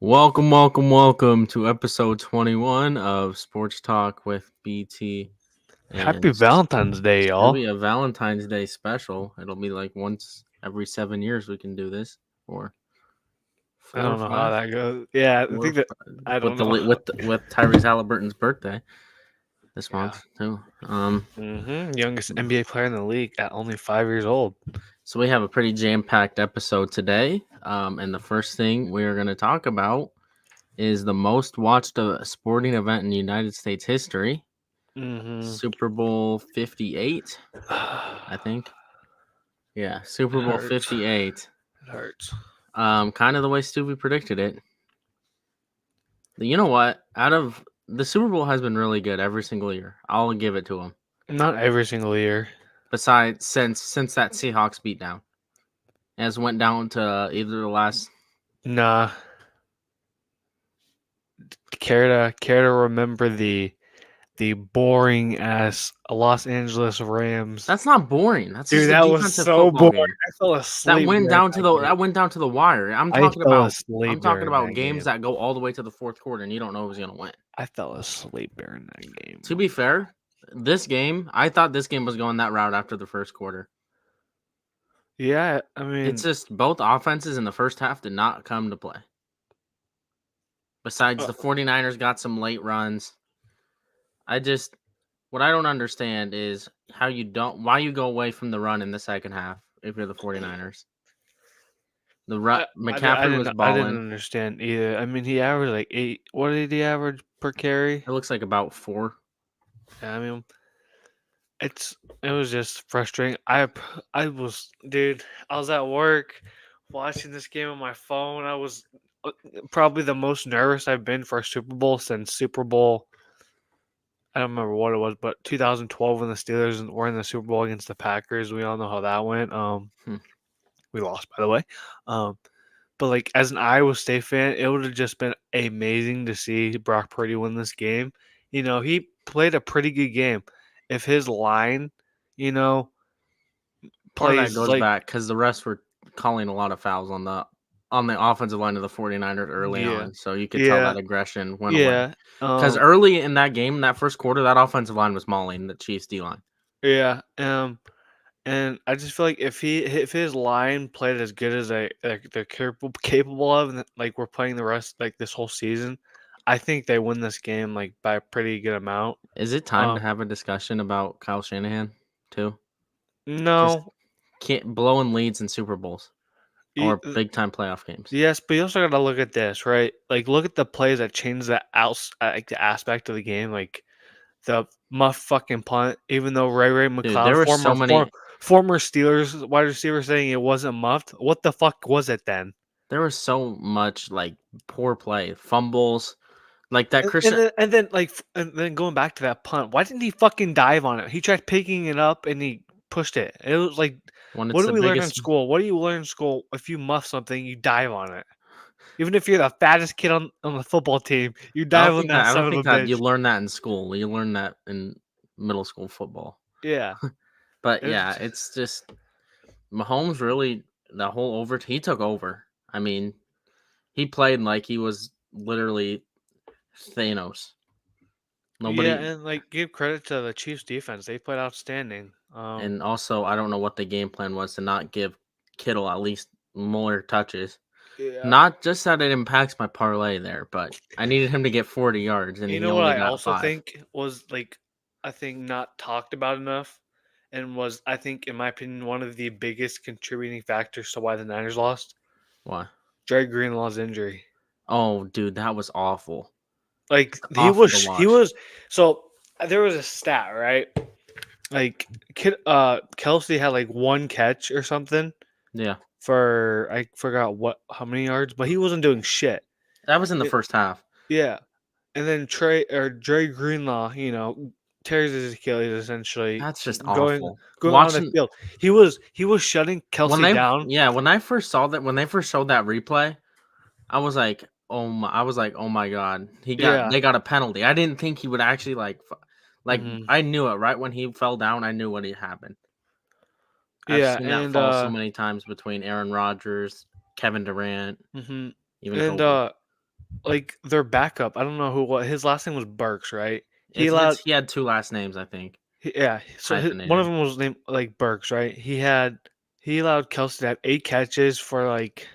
Welcome to episode 21 of Sports Talk with BT. Happy And Valentine's Day, it'll y'all. be a Valentine's Day special. It'll be like once every 7 years we can do this, or I four or don't know how five, that goes. Yeah, I or think that I with don't know. with Tyrese Halliburton's birthday this Yeah. month too. Youngest NBA player in the league at only 5 years old. So we have a pretty jam-packed episode today. And the first thing we are going to talk about is the most watched sporting event in United States history. Mm-hmm. Super Bowl 58, I think. Yeah, Super It Bowl hurts. 58. It hurts. Kind of the way Stevie predicted it. You know what? Out of the Super Bowl has been really good every single year. I'll give it to him. Not every single year. Besides, since that Seahawks beatdown, as went down to either the last. Nah. Care to remember the boring ass Los Angeles Rams. That's not boring. That's just Dude, a that was defensive so football boring. game. I fell asleep during that game. That went down to the wire. I fell I'm asleep talking during about that games game. that go all the way to the fourth quarter and you don't know who's gonna win. I fell asleep during that game. To be fair, I thought this game was going that route after the first quarter. Yeah, I It's mean, just both offenses in the first half did not come to play. Besides, uh, the 49ers got some late runs. What I don't understand is why you go away from the run in the second half if you're the 49ers. McCaffrey was I didn't balling. understand either. I mean, he averaged like 8. What did he average per carry? It looks like about 4. I mean, it's it was just frustrating. I was dude. I was at work watching this game on my phone. I was probably the most nervous I've been for a Super Bowl since Super Bowl. I don't remember what it was, but 2012 when the Steelers were in the Super Bowl against the Packers. We all know how that went. Hmm. We lost, by the way. Um, But like as an Iowa State fan, it would have just been amazing to see Brock Purdy win this game. He played a pretty good game. If his line, you know, Part of that plays goes like back because the refs were calling a lot of fouls on the offensive line of the 49ers early yeah, on. So you could tell yeah, that aggression went away. yeah, Because early in that game, that first quarter, that offensive line was mauling the Chiefs D line. yeah, and I just feel like if his line played as good as they're capable of, and like we're playing the rest like this whole season, I think they win this game like by a pretty good amount. Is it time to Um, have a discussion about Kyle Shanahan too? Just no, can't blowing leads in Super Bowls or big time playoff games. yes, but you also got to look at this, right? Like, look at the plays that change like the aspect of the game, like the muff fucking punt. Even though Ray Dude, McLeod, there were so many. former Steelers wide receiver, saying it wasn't muffed. What the fuck was it then? There was so much like poor play, fumbles, like that Christian. And then going back to that punt, why didn't he fucking dive on it? He tried picking it up and he pushed it. It was like, When what it's do the we learn in biggest. school? What do you learn in school? If you muff something, you dive on it. Even if you're the fattest kid on the football team, you dive on that I son don't of a think that you bitch. learn that in school. You learn that in middle school football. Yeah. But It was yeah, it's just Mahomes really the whole over. He took over. I mean, he played like he was literally Thanos. yeah, Nobody. and like give credit to the Chiefs defense. They played outstanding. And also, I don't know what the game plan was to not give Kittle at least more touches. Yeah. Not just that it impacts my parlay there, but I needed him to get 40 yards and You he know what only I got also 5. think was like I think not talked about enough and was I think in my opinion one of the biggest contributing factors to why the Niners lost. Why? Dre Greenlaw's injury. Oh, dude, that was awful. Like It's awful to he watch. was so there was a stat, right? Like Kelsey had like one catch or something Yeah. for I forgot how many yards, but he wasn't doing shit. That was in the Y- first half. Yeah. And then Dre Greenlaw, tears his Achilles essentially That's just going awful. going on the Watching field. He was shutting when Kelsey they down. yeah, when they first showed that replay, I was like, "Oh my god. Yeah. They got a penalty." I didn't think he would actually like hmm I knew it right when he fell down. I knew what had happened. I've Yeah, seen that and fall so many times between Aaron Rodgers, Kevin Durant, hmm even and Kobe. like their backup. I don't know what his last name was Burks, right? He allowed He had two last names, I think, yeah. So one of hyphenated. them was named like Burks, right? He allowed Kelsey to have 8 catches for like,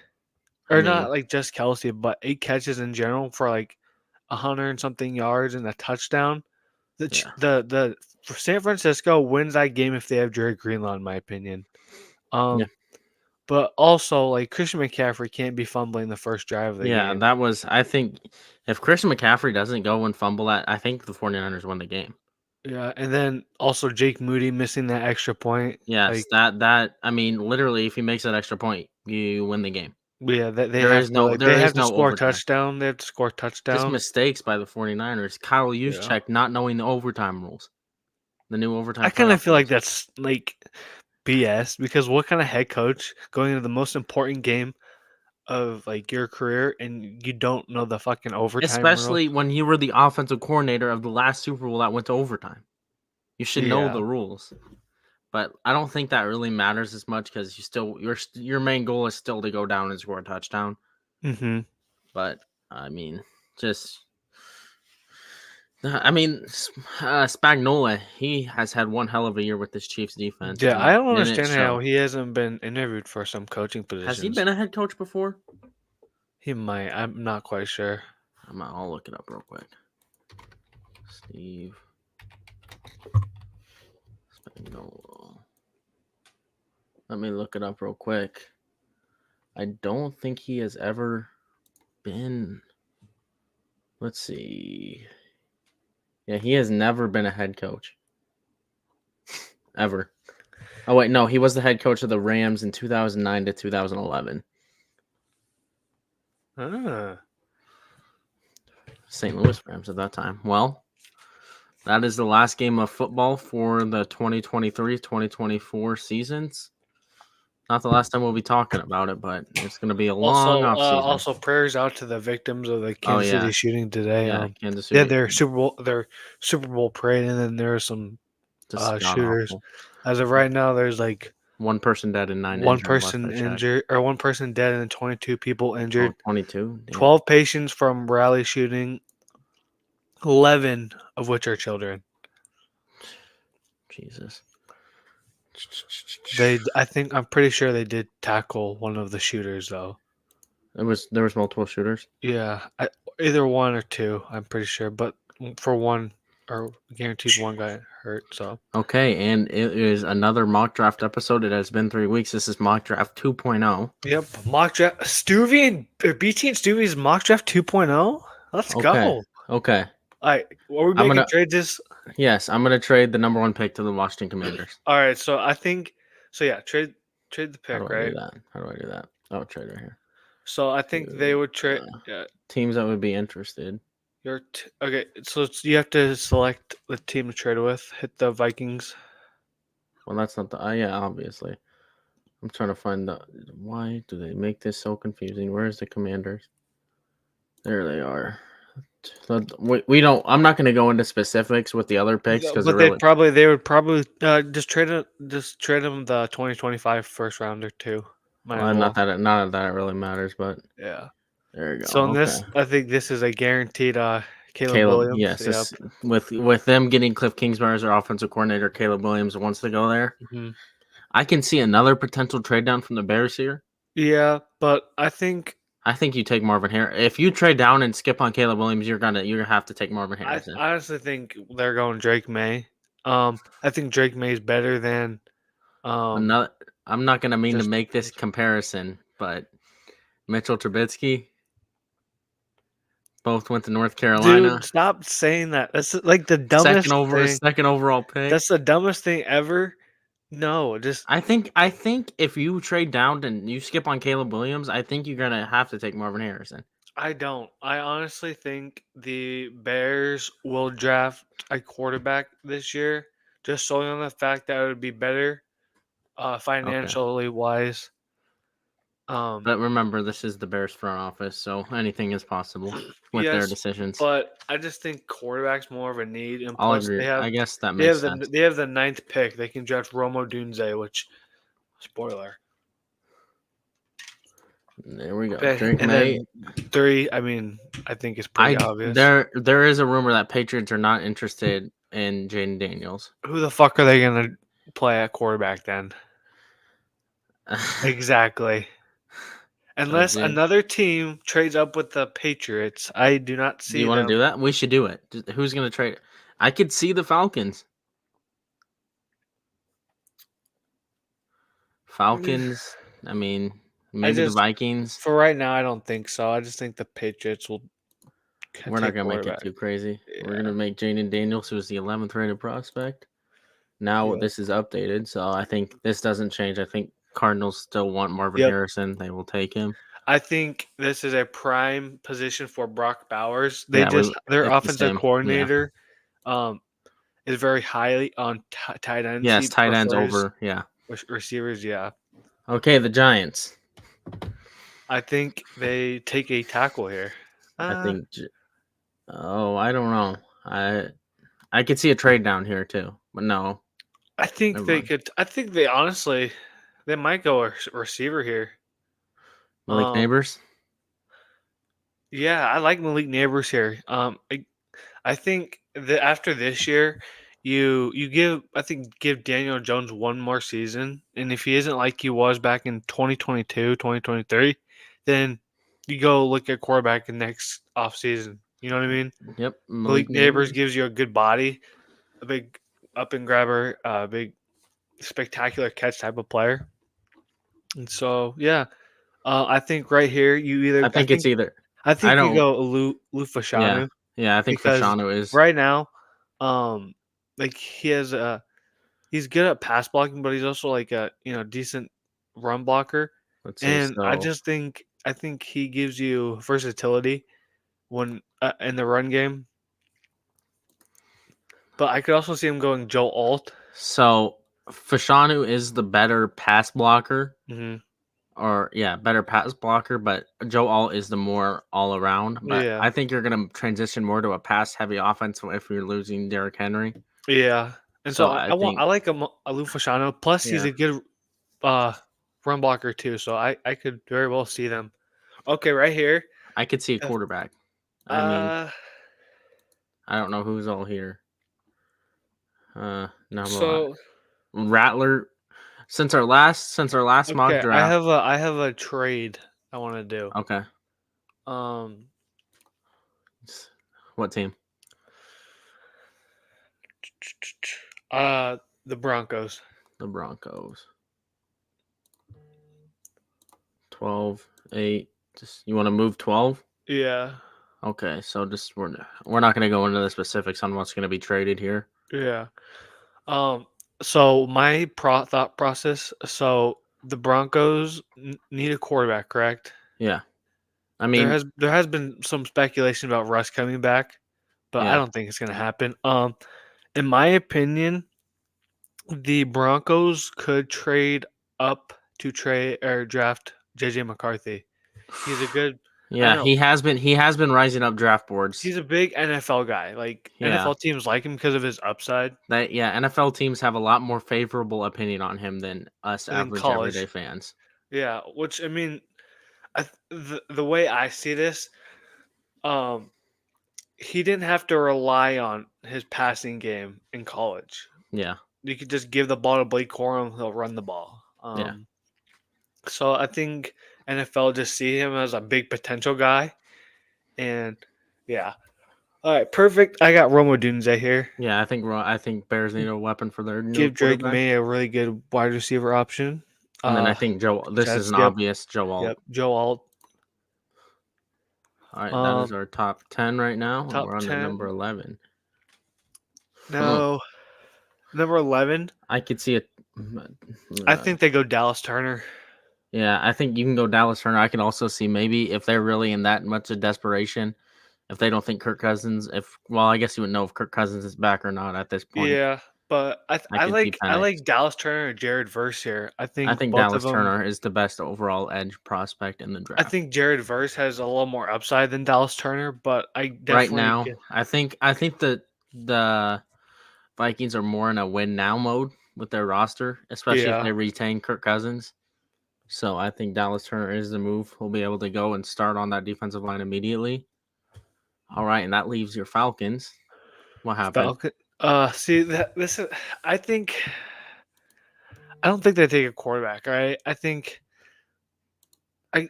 I or mean, not like just Kelsey, but 8 catches in general for like 100 and something yards and a touchdown. yeah, The for San Francisco wins that game if they have Jerry Greenlaw, in my opinion. yeah, Um, but also like Christian McCaffrey can't be fumbling the first drive of the yeah. game. That was, I think, if Christian McCaffrey doesn't go and fumble that, I think the 49ers win the game. Yeah, and then also Jake Moody missing that extra point. Yes, Like, that I mean, literally, if he makes that extra point, you win the game. yeah, they have to There they is have to no score a overtime. touchdown. They have to score a Just touchdown. mistakes by the 49ers. Kyle Yeah, Juszczyk not knowing the overtime rules, the new I overtime kind playoff of feel like rules. that's like BS because what kind of head coach going into the most important game of like your career and you don't know the fucking overtime rule? Especially when you were the offensive coordinator of the last Super Bowl that went to overtime. You should know Yeah. the rules. But I don't think that really matters as much because your main goal is still to go down and score a touchdown. Mm-hmm. But I mean, just I mean, Spagnola, he has had one hell of a year with this Chiefs defense, Yeah, I don't and it understand how showed. he hasn't been interviewed for some coaching Has he positions. been a head coach before? He might. I'm not quite sure. I'll look it up real quick. Steve Spagnuolo. Let me look it up real quick. I don't think he has ever been. Let's see. Yeah, he has never been a head coach. Ever. Oh, wait, no. He was the head coach of the Rams in 2009 to 2011. Ah. St. Louis Rams at that time. Well, that is the last game of football for the 2023-2024 seasons. Not the last time we'll be talking about it, but it's going to be a long off season. Also prayers out to the victims of the Oh Kansas City yeah, shooting today. yeah, Kansas Yeah, City, Their Super Bowl parade, and then there are some just god shooters. awful. As of right now, there's like One person dead and 9 injured last I checked. one person dead and 22 people Oh, injured. 22? Damn. 12 patients from rally shooting, 11 of which are children. Jesus. I'm pretty sure they did tackle one of the shooters though. There was multiple shooters. Yeah, either one or two. I'm pretty sure, but for one, or guaranteed one got hurt. So Okay, and it is another mock draft episode. It has been 3 weeks. This is mock draft 2.0. yep, mock draft. Stuvie and BT and Stuvie's mock draft 2.0. Let's Okay. go. Okay. All right, are we I'm making gonna trades? This Yes, I'm gonna trade the number 1 pick to the Washington Commanders. all right. So I think so. Yeah, trade the How pick, do I do right? that? How do I do that? Oh, trade right here. So I think they To, would trade. uh, teams that would be interested. Okay. So you have to select the team to trade with. Hit the Vikings. Well, that's not the. Yeah, obviously. I'm trying to find the. Why do they make this so confusing? Where's the Commanders? There they are. We don't. I'm not going to go into specifics with the other picks because they're But really. they would probably just trade him the 2025 first rounder too. Might as Well, well. not that it really matters, but Yeah. there you go. So in Okay, this, I think this is a guaranteed Caleb Caleb. Williams. Yes, Yep. this, with them getting Cliff Kingsbury as their offensive coordinator, Caleb Williams wants to go there. hmm I can see another potential trade down from the Bears here. Yeah, but I think I think you take Marvin Harrison. If you trade down and skip on Caleb Williams, you're gonna have to take Marvin I Harrison. honestly think they're going Drake May. I think Drake May is better than Another. I'm not gonna mean to just make this comparison, but Mitchell Trubisky both went to North Carolina. dude. Stop saying that. That's like the dumbest thing. Second overall pick. That's the dumbest thing ever. No, just I think if you trade down and you skip on Caleb Williams, I think you're gonna have to take Marvin Harrison. I don't. I honestly think the Bears will draft a quarterback this year, just solely on the fact that it would be better, Okay. financially wise. But remember, this is the Bears front office, so anything is possible with their Yes, decisions. but I just think quarterback's more of a need, and I'll plus agree. I guess that makes sense. they have the ninth pick. They can draft Romo Dunze, which spoiler. There we go. Okay, Drake and May. then three. I mean, I think is pretty obvious. There is a rumor that Patriots are not interested in Jaden Daniels. Who the fuck are they gonna play at quarterback then? Exactly. Unless Jan- another team trades up with the Patriots, I do not do you see want to them. do that? We should do it. Who's going to trade? I could see the Falcons. Falcons. I mean, I maybe the just Vikings. for right now, I don't think so. I just think the Patriots will We're not take gonna make it quarterback. too crazy. We're Yeah. gonna make Jaden Daniels, who is the 11th rated prospect. Now Yeah. this is updated, so I think this doesn't change. I think Cardinals still want Marvin Yep. Harrison. They will take him. I think this is a prime position for Brock Bowers. Yeah, Their it's the offensive same. Yeah. coordinator um is very highly on tight ends. Yes, He tight ends prefers over. Yeah. receivers. Yeah. Okay, the Giants. I think they take a tackle here. I Uh, think. Oh, I don't know. I could see a trade down here too, but no, I think never they mind. could. I think they honestly, they might go a receiver here. Malik Um, Neighbors. yeah, I like Malik Neighbors here. I think that after this year, you give I think give Daniel Jones one more season, and if he isn't like he was back in 2022, 2023, then you go look at quarterback in next offseason. You know what I mean? Yep, Malik Malik Neighbors Neighbors. gives you a good body, a big up and grabber, big spectacular catch type of player. And so, yeah, I think right here you I either think it's either. I I think you don't. go Yeah, Lufashanu yeah. I think because Fashanu is. right now, um, like he's good at pass blocking, but he's also like a decent run blocker. Let's see. And So I think he gives you versatility when in the run game. But I could also see him going Joe Alt. So Fashanu is the better pass blocker, Hmm. or yeah, better pass blocker. But Joe Alt is the more all around. But Yeah, I think you're gonna transition more to a pass heavy offense if you're losing Derrick Henry. yeah. And so So I I think like a Lufashano. Plus, he's yeah, a good uh run blocker too. So I could very well see them. Okay, right here. I could see a If- quarterback. I mean, Uh, I don't know who's all here. No, so Rattler. Since our last mock okay, draft. I have a trade I want to do. Okay, Um, what team? the Broncos. The Broncos. 12, 8. Just you want to move 12? Yeah, Okay, so just we're not going to go into the specifics on what's going to be traded here. yeah. Um, so my thought process. So the Broncos need a quarterback, correct? Yeah, I mean, There has been some speculation about Russ coming back, but I yeah. don't think it's gonna happen. In my opinion, the Broncos could trade up to trade or draft JJ McCarthy. He's a good. I don't Yeah, know. he has been rising up draft boards. He's a big NFL guy. Like Yeah. NFL teams like him because of his upside NFL teams have a lot more favorable opinion on him than us in average everyday college. fans. Yeah, which I mean, the way I see this, um, he didn't have to rely on his passing game in college. Yeah. You could just give the ball to Blake Corum, he'll run the ball. Yeah. So I think NFL just see him as a big potential guy, and yeah. All right, perfect. I got Romo Dunze here. Yeah, I think Bears need a weapon for their new Give Drake quarterback. May a really good wide receiver option. And then I Uh, think this is Jets. an Yep, obvious Joe Alt. yep. Joe Alt. All right, that is Um, our top 10 right now, and top we're on to number 10. 11. No, number 11. I could see it. I think they go Dallas Turner. Yeah, I think you can go Dallas Turner. I can also see maybe if they're really in that much of desperation, if they don't think Kirk Cousins, I guess you would know if Kirk Cousins is back or not at this point. Yeah, but I could see I Penix. like Dallas Turner or Jared Verse here. I think Both of Dallas them. Turner is the best overall edge prospect in the I draft. think Jared Verse has a little more upside than Dallas Turner, but I Right definitely now, I think the Vikings are more in a win now mode with their roster, especially if yeah. they retain Kirk Cousins. So I think Dallas Turner is the move. He'll be able to go and start on that defensive line immediately. All right, and that leaves your Falcons. What happened? Falcon. See that this is. I think. I don't think they take a quarterback. All right. I think.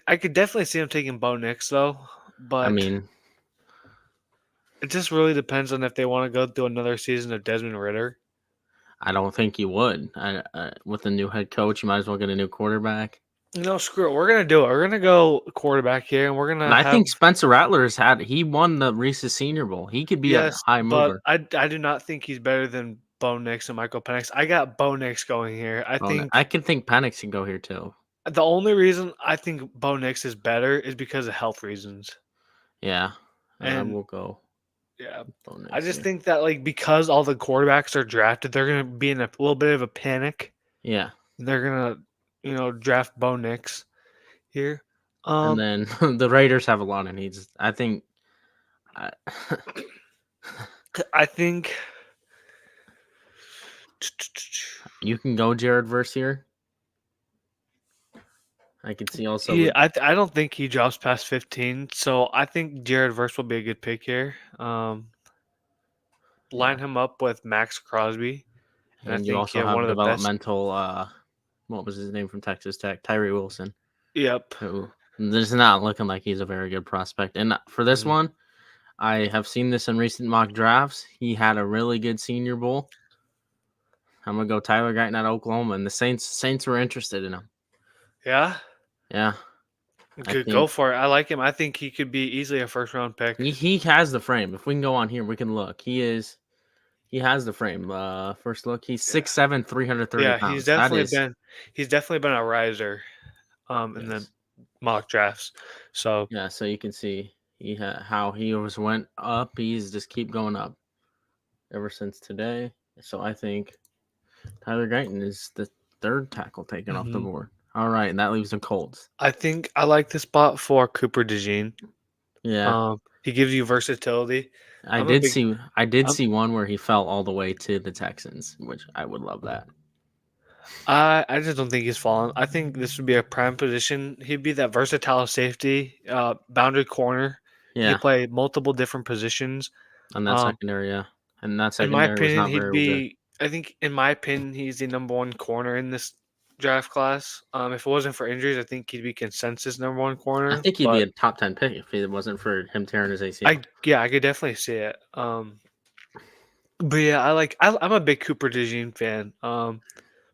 I could definitely see them taking Bo Nix though, I but mean, it just really depends on if they want to go through another season of Desmond Ritter. I don't think you would. With a new head coach, you might as well get a new quarterback. No, screw it. We're gonna do it. We're gonna go quarterback here, and we're And gonna I have think Spencer Rattler's he won the Reese's Senior Bowl. He could be a yes, high but mover. I do not think he's better than Bo Nix and Michael Penix. I got Bo Nix going here. I I think can think Penix can go here too. the only reason I think Bo Nix is better is because of health reasons. Yeah, I And will go yeah, Bo I Nix just here. think that like because all the quarterbacks are drafted, they're gonna be in a little bit of a panic. Yeah, They're gonna, draft Bo Nix here. and Um, then the Raiders have a lot of needs. I think. I, I think you can go Jared Verse here. I can see also yeah, with I don't think he drops past 15, so I think Jared Verse will be a good pick here. yeah, Line him up with Max Crosby, and I and you think you also have one have of the best. developmental. What was his name from Texas Tech? Tyree Wilson. Yep. Who this is not looking like he's a very good prospect. And for this Mhm. one, I have seen this in recent mock drafts. He had a really good Senior Bowl. I'm gonna go Tyler Guyton at Oklahoma, and the Saints were interested in him. Yeah. Yeah, I Good, go think for it. I like him. I think he could be easily a first round pick. he has the frame. If we can go on here, we can look. He has the frame. First look, he's Yeah. 6'7", 330 Yeah, he's pounds. That definitely is been he's definitely been a riser in the yes, mock drafts. So yeah. So you can see how he always went up. He's just keep going up ever since today. So I think Tyler Guyton is the third tackle taken off the mhm. board. All right, and that leaves the Colts. I think I like the spot for Cooper DeJean. Yeah, He gives you versatility. I'm a big I did I'm see one where he fell all the way to the Texans, which I would love that. I just don't think he's fallen. I think this would be a prime position. He'd be that versatile safety, boundary corner. He Yeah, could play multiple different positions. on that Um, secondary, yeah, and that in my secondary was opinion, not he'd very good. be. I think, in my opinion, he's the number one corner in this draft class. If it wasn't for injuries, I think he'd be consensus number one I corner. think he'd be But a top 10 pick if it wasn't for him tearing his ACL. I could definitely see it. But yeah, I'm a big Cooper DeJean fan.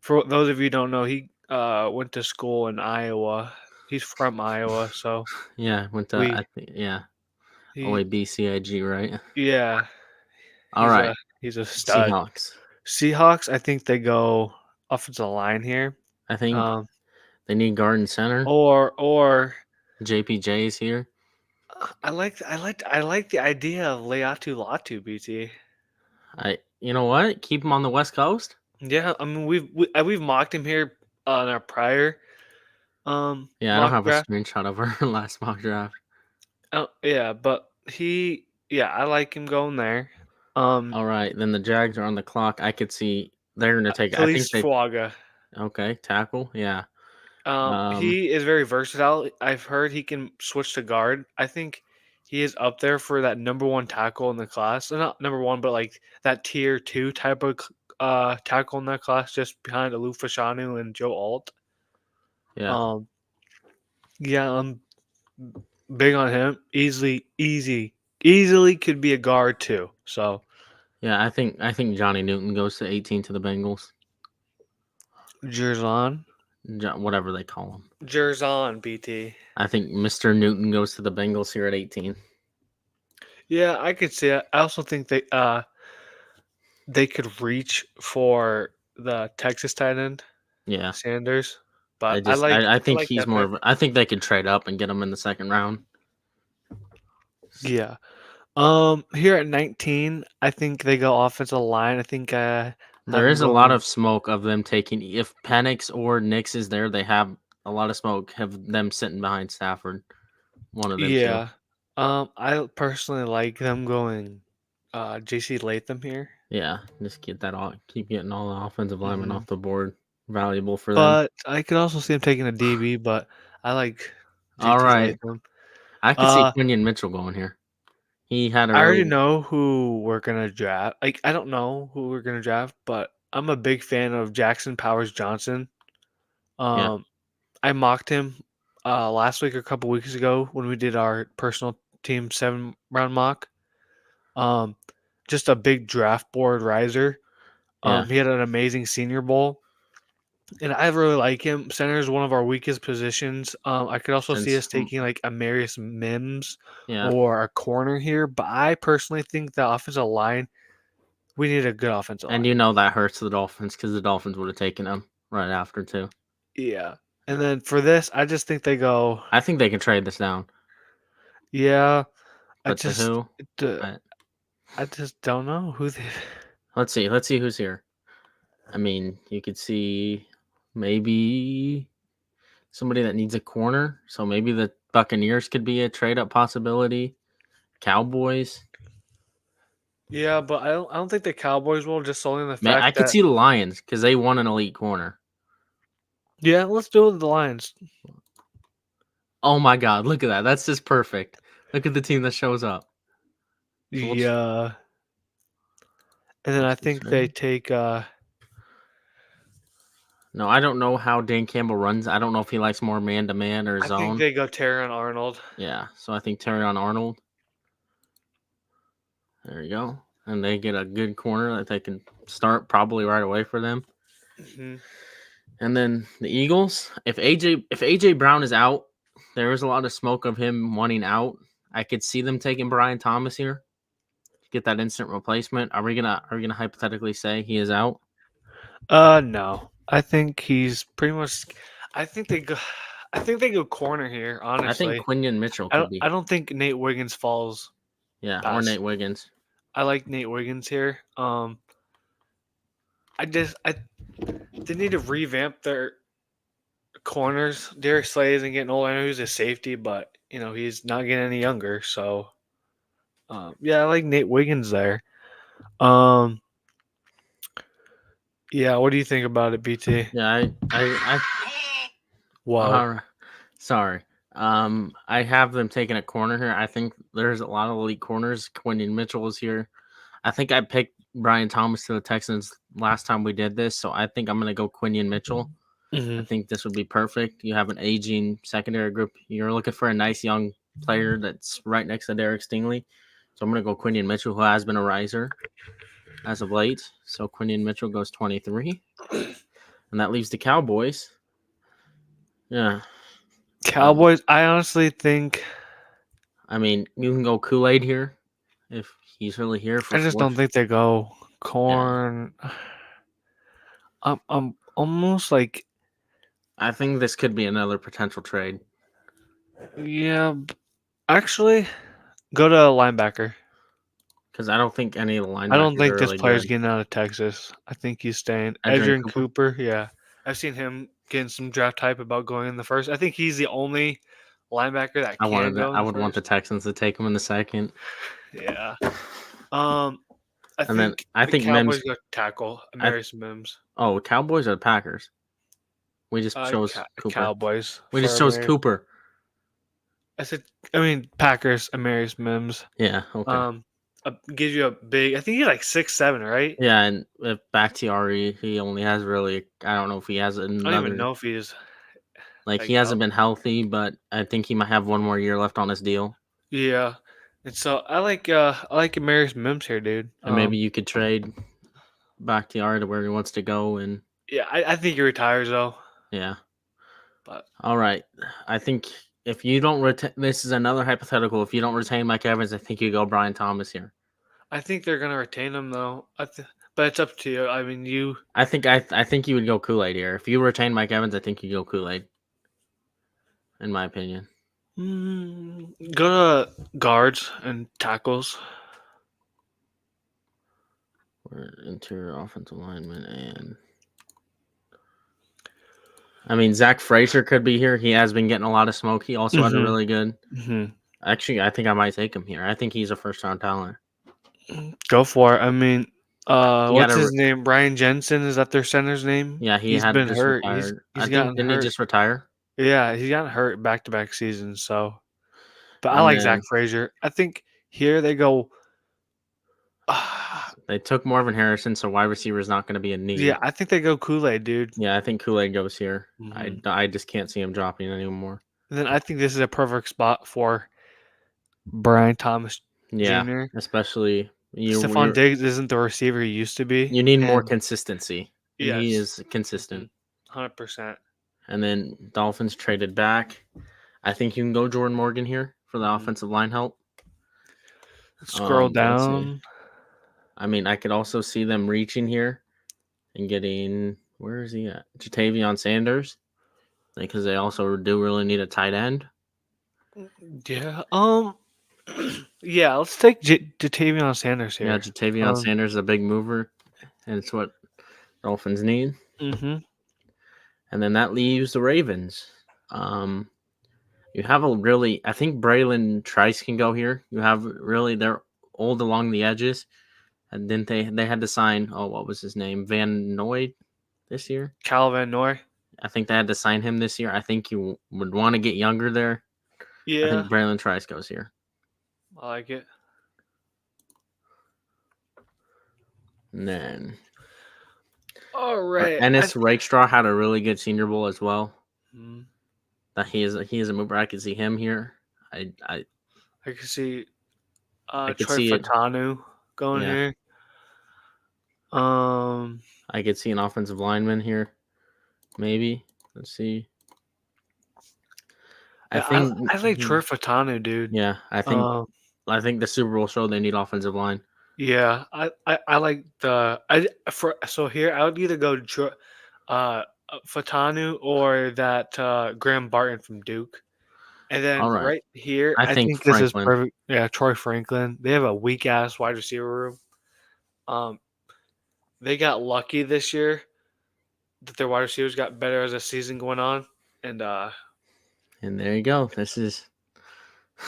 For those of you who don't know, he went to school in Iowa. He's from Iowa, so Yeah, went to we I think yeah. Oh he wait, BCIG, right? yeah, All he's right, a stud. Seahawks. Seahawks, I think they go offensive line here. I think Um, they need guard and center. or JPJ is here. I like the idea of Leatu Latu BT. You know what? Keep him on the West Coast. Yeah, I mean we've mocked him here on our prior Yeah, I don't mock have a draft. screenshot of our last mock draft. Oh yeah, but I like him going there. Um, All right, then the Jags are on the clock. I could see they're going to take. I Khalif think they Fuaga. okay tackle. Yeah. He is very versatile. I've heard he can switch to guard. I think he is up there for that number one tackle in the class. Not number one, but like that tier two type of tackle in that class, just behind Aluf Fashanu and Joe Alt. Yeah. Um, yeah, I'm big on him. Easily could be a guard too. So Yeah. I think Johnny Newton goes to 18 to the Bengals. Jerzon, Whatever they call him. Jerzon, BT. I think Mr. Newton goes to the Bengals here at 18. Yeah, I could see it. I also think they could reach for the Texas tight end, Yeah. Sanders. But I I I think like he's that more pick. of. I think they could trade up and get him in the second round. Yeah. Here at 19, I think they go offensive line. I think I have There them is a lot going. of smoke of them taking. If Penix or Nix is there, they have a lot of smoke. Have them sitting behind Stafford. One of them two. Yeah. I personally like them going JC Latham here. Yeah, just get that all. Keep getting all the offensive linemen hmm off the board. Valuable for them. But I could also see him taking a DB, but I like All JT right, Latham. I could see Uh Quinion Mitchell going here. He had a I already really know who we're gonna draft. Like, I don't know who we're gonna draft, but I'm a big fan of Jackson Powers Johnson. yeah, Um, I mocked him last week or a couple weeks ago when we did our personal team 7 round mock. Um, just a big draft board riser. yeah. He had an amazing Senior Bowl, and I really like him. Center is one of our weakest positions. I could also see Since us taking like Amarius Mims yeah, or a corner here, but I personally think the offensive line, we need a good offensive and line. you know that hurts the Dolphins because the Dolphins would have taken him right after too. Yeah. And then for this, I just think they go, I think they can trade this down, yeah, I but to just who? d- I, I just don't know who they let's see. Let's see who's here. I mean, you could see maybe somebody that needs a corner. So maybe the Buccaneers could be a trade up possibility. Cowboys. Yeah, but I don't think the Cowboys will, just solely on the Man, I fact could that see the Lions because they won an elite corner. yeah, let's do it with the Lions. Oh my God, look at that. That's just perfect. Look at the team that shows up. So Yeah. And then I what's this think they trade? take No, I don't know how Dan Campbell runs. I don't know if he likes more man to man or I think zone. they go Terran Arnold. Yeah, so I think Terry on Arnold. There you go. And they get a good corner that they can start probably right away for them. Hmm. And then the Eagles, if AJ Brown is out, there is a lot of smoke of him wanting out. I could see them taking Brian Thomas here. Get that instant replacement. Are we gonna hypothetically say he is out? No. I think he's pretty much I think they go I think they go corner here, I think honestly. Quinion Mitchell I could don't be. I don't think Nate Wiggins falls Yeah, or past. Nate Wiggins. I like Nate Wiggins here. I they need to revamp their corners. Derek Slay isn't getting old. I know he's a safety, but he's not getting any younger. So yeah, I like Nate Wiggins there. Um, yeah, what do you think about it, BT? Yeah, I Whoa. uh, sorry. I have them taking a corner here. I think there's a lot of elite corners. Quinion Mitchell is here. I think I picked Brian Thomas to the Texans last time we did this, so I think I'm gonna go Quinion Mitchell. I Hmm. think this would be perfect. You have an aging secondary group. You're looking for a nice young player that's right next to Derek Stingley. So I'm going to go Quinion Mitchell, who has been a riser as of late. So Quinion Mitchell goes 23. And that leaves the Cowboys. Yeah. Cowboys. I honestly think I mean, you can go Kool-Aid here if he's really here for I just don't fourth. think they go Yeah. corn. I'm almost like I think this could be another potential trade. yeah. Actually, go to linebacker. Because I don't think any of the I don't linebackers are think this really player's good. getting out of Texas. I think he's staying. Edgerrin Edgerrin Cooper? Cooper, yeah. I've seen him getting some draft hype about going in the first. I think he's the only linebacker that I wanted can that. go in I the would want the first. Texans to take him in the second. Yeah. Um, I And then think I the think Cowboys Mims. got tackle I Amarius Mims. Oh, Cowboys or the Packers? We just chose Cooper. Cowboys We just for chose Amarius. Cooper. I said, I mean Packers Amarius Mims. Yeah, okay. Um, gives you a big. I think he's like 6'7", right? Yeah, and if Bakhtiari, he only has really, I don't know if he has I don't even another, know if he's like, he like hasn't been healthy, but I think he might have one more year left on his deal. yeah. And so I like Amarius Mims here, dude. And maybe you could trade Bakhtiari to where he wants to go. And Yeah, I think he retires though. yeah. But All right. I think if you don't retain, this is another hypothetical. If you don't retain Mike Evans, I think you go Brian Thomas here. I think they're gonna retain him though. But it's up to you. I mean, I think you would go Kool-Aid here. If you retain Mike Evans, I think you go Kool-Aid, in my opinion. go to guards and tackles. Or interior offensive lineman, and I mean Zach Frazier could be here. He has been getting a lot of smoke. He also had a Hmm. really good. Hmm. Actually, I think I might take him here. I think he's a first round talent. Go for it. I mean, He had what's a his name? Brian Jensen, is that their center's name? yeah. He He's had been just hurt. retired. I He's think gotten didn't he hurt. just retire? Yeah, he's gotten hurt back to back seasons. So, but I And like Zach then Frazier. I think Here they go. They took Marvin Harrison, so wide receiver is not going to be a Yeah, need. I think they go Kool-Aid, dude. Yeah, I think Kool-Aid goes here. Hmm. I just can't see him dropping anymore. And then I think this is a perfect spot for Brian Thomas Yeah, Jr. especially Stephon Diggs isn't the receiver he used to be, you need more and consistency, and he yes, is consistent. 100%. And then Dolphins traded back. I think you can go Jordan Morgan here for the offensive line help. Scroll Let's see. down. I mean, I could also see them reaching here and getting, where is he at? Jatavion Sanders, because they also do really need a tight end. Yeah. Yeah. Let's take Jatavion Sanders Yeah, here. Jatavion Sanders is a big mover, and it's what Dolphins need. Mm-hmm. And then that leaves the Ravens. You have a really, I think Braylon Trice can go here. You have really, they're old along the edges. And didn't they had to sign, oh, what was his name? Van Noy this year? Calvin Noy. I think they had to sign him this year. I think you would want to get younger there. I Yeah, think Braylon Trice goes here. I like it. And then All right. Ennis Rakestraw had a really good Senior Bowl as well. Mhm. That he is a mover. I could see him here. I I can see could Troy see it. Fatanu going Yeah, here. Um, I could see an offensive lineman here. Maybe. Let's see. I think. I like Troy Fatanu, dude. Yeah, I think the Super Bowl showed they need offensive line. Yeah, I like so here I would either go Fatanu or that Graham Barton from Duke. And then All right. right here, I I think think this is Franklin. perfect. Yeah, Troy Franklin. They have a weak ass wide receiver room. Um, they got lucky this year that their wide receivers got better as the season going on. And And there you go. This is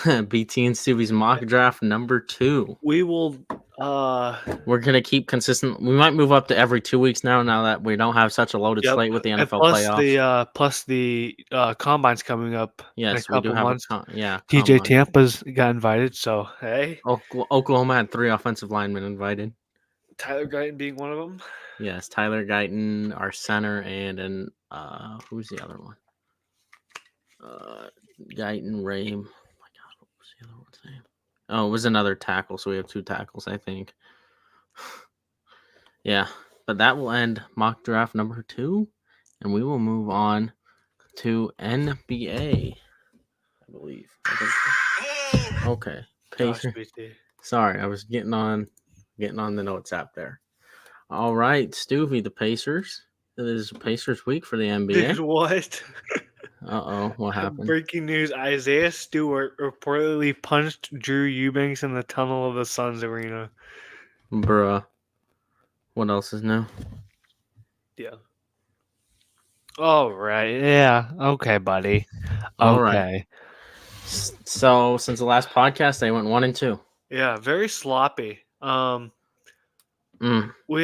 BT and Stevie's mock draft number 2. we will We're gonna keep consistent. We might move up to every 2 weeks now that we don't have such a loaded yep. slate with the And NFL playoffs. plus the combine's coming up in a Yes, we do couple have a months. TJ combine. Tampa's got invited, so hey. Oklahoma had 3 offensive linemen invited. Tyler Guyton being one of them. Yes, Tyler Guyton, our center, and who's the other one? Guyton Ray. Oh my God, what was the other one's name? Oh, it was another tackle. So we have 2 tackles, I think. Yeah, but that will end mock draft number 2, and we will move on to NBA. I believe. Okay, Gosh, Pacer. BT. Sorry, I was getting on the notes app there. All right, Stuvie, the Pacers. It is Pacers week for the NBA. Dude, what? What happened? Breaking news: Isaiah Stewart reportedly punched Drew Eubanks in the tunnel of the Suns arena. Bruh. What else is new? Yeah. All right. Yeah. Okay, buddy. All right. Okay. So since the last podcast, they went 1-2. Yeah. Very sloppy. We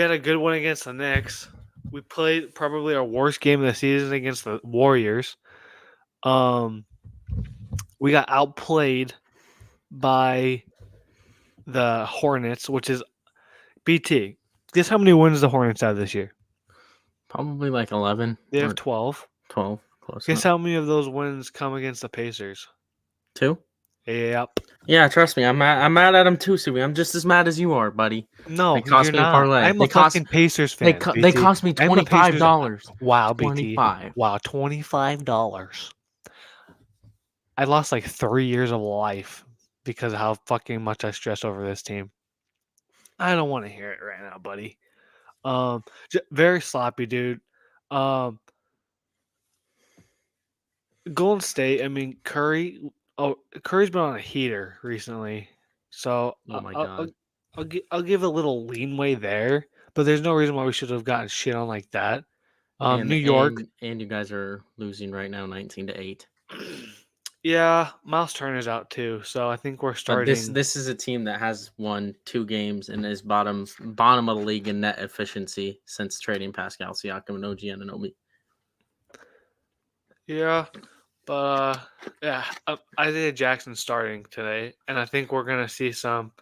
had a good one against the Knicks. We played probably our worst game of the season against the Warriors. We got outplayed by the Hornets, which is BT. Guess how many wins the Hornets have this year? Probably like 11. They Or have 12. 12. Close Guess enough. how many of those wins come against the Pacers? 2? Yep. Yeah, trust me. I'm mad at them too, Stuvie. I'm just as mad as you are, buddy. No, They cost you're me a not. parlay. I'm a fucking Pacers fan. They BT. cost me I'm a Pacers. $25. Wow, BT. 25. Wow, $25. I lost like 3 years of life because of how fucking much I stress over this team. I don't want to hear it right now, buddy. Very sloppy, dude. Golden State. I mean, Curry. Oh, Curry's been on a heater recently, so Oh my God. I'll give a little leanway there. But there's no reason why we should have gotten shit on like that. New York. And you guys are losing right now 19-8. Yeah, Miles Turner's out too, so I think we're But starting. this is a team that has won 2 games and is bottom of the league in net efficiency since trading Pascal Siakam and OG Anunoby. Yeah, But yeah, Isaiah Jackson starting today, and I think we're gonna see some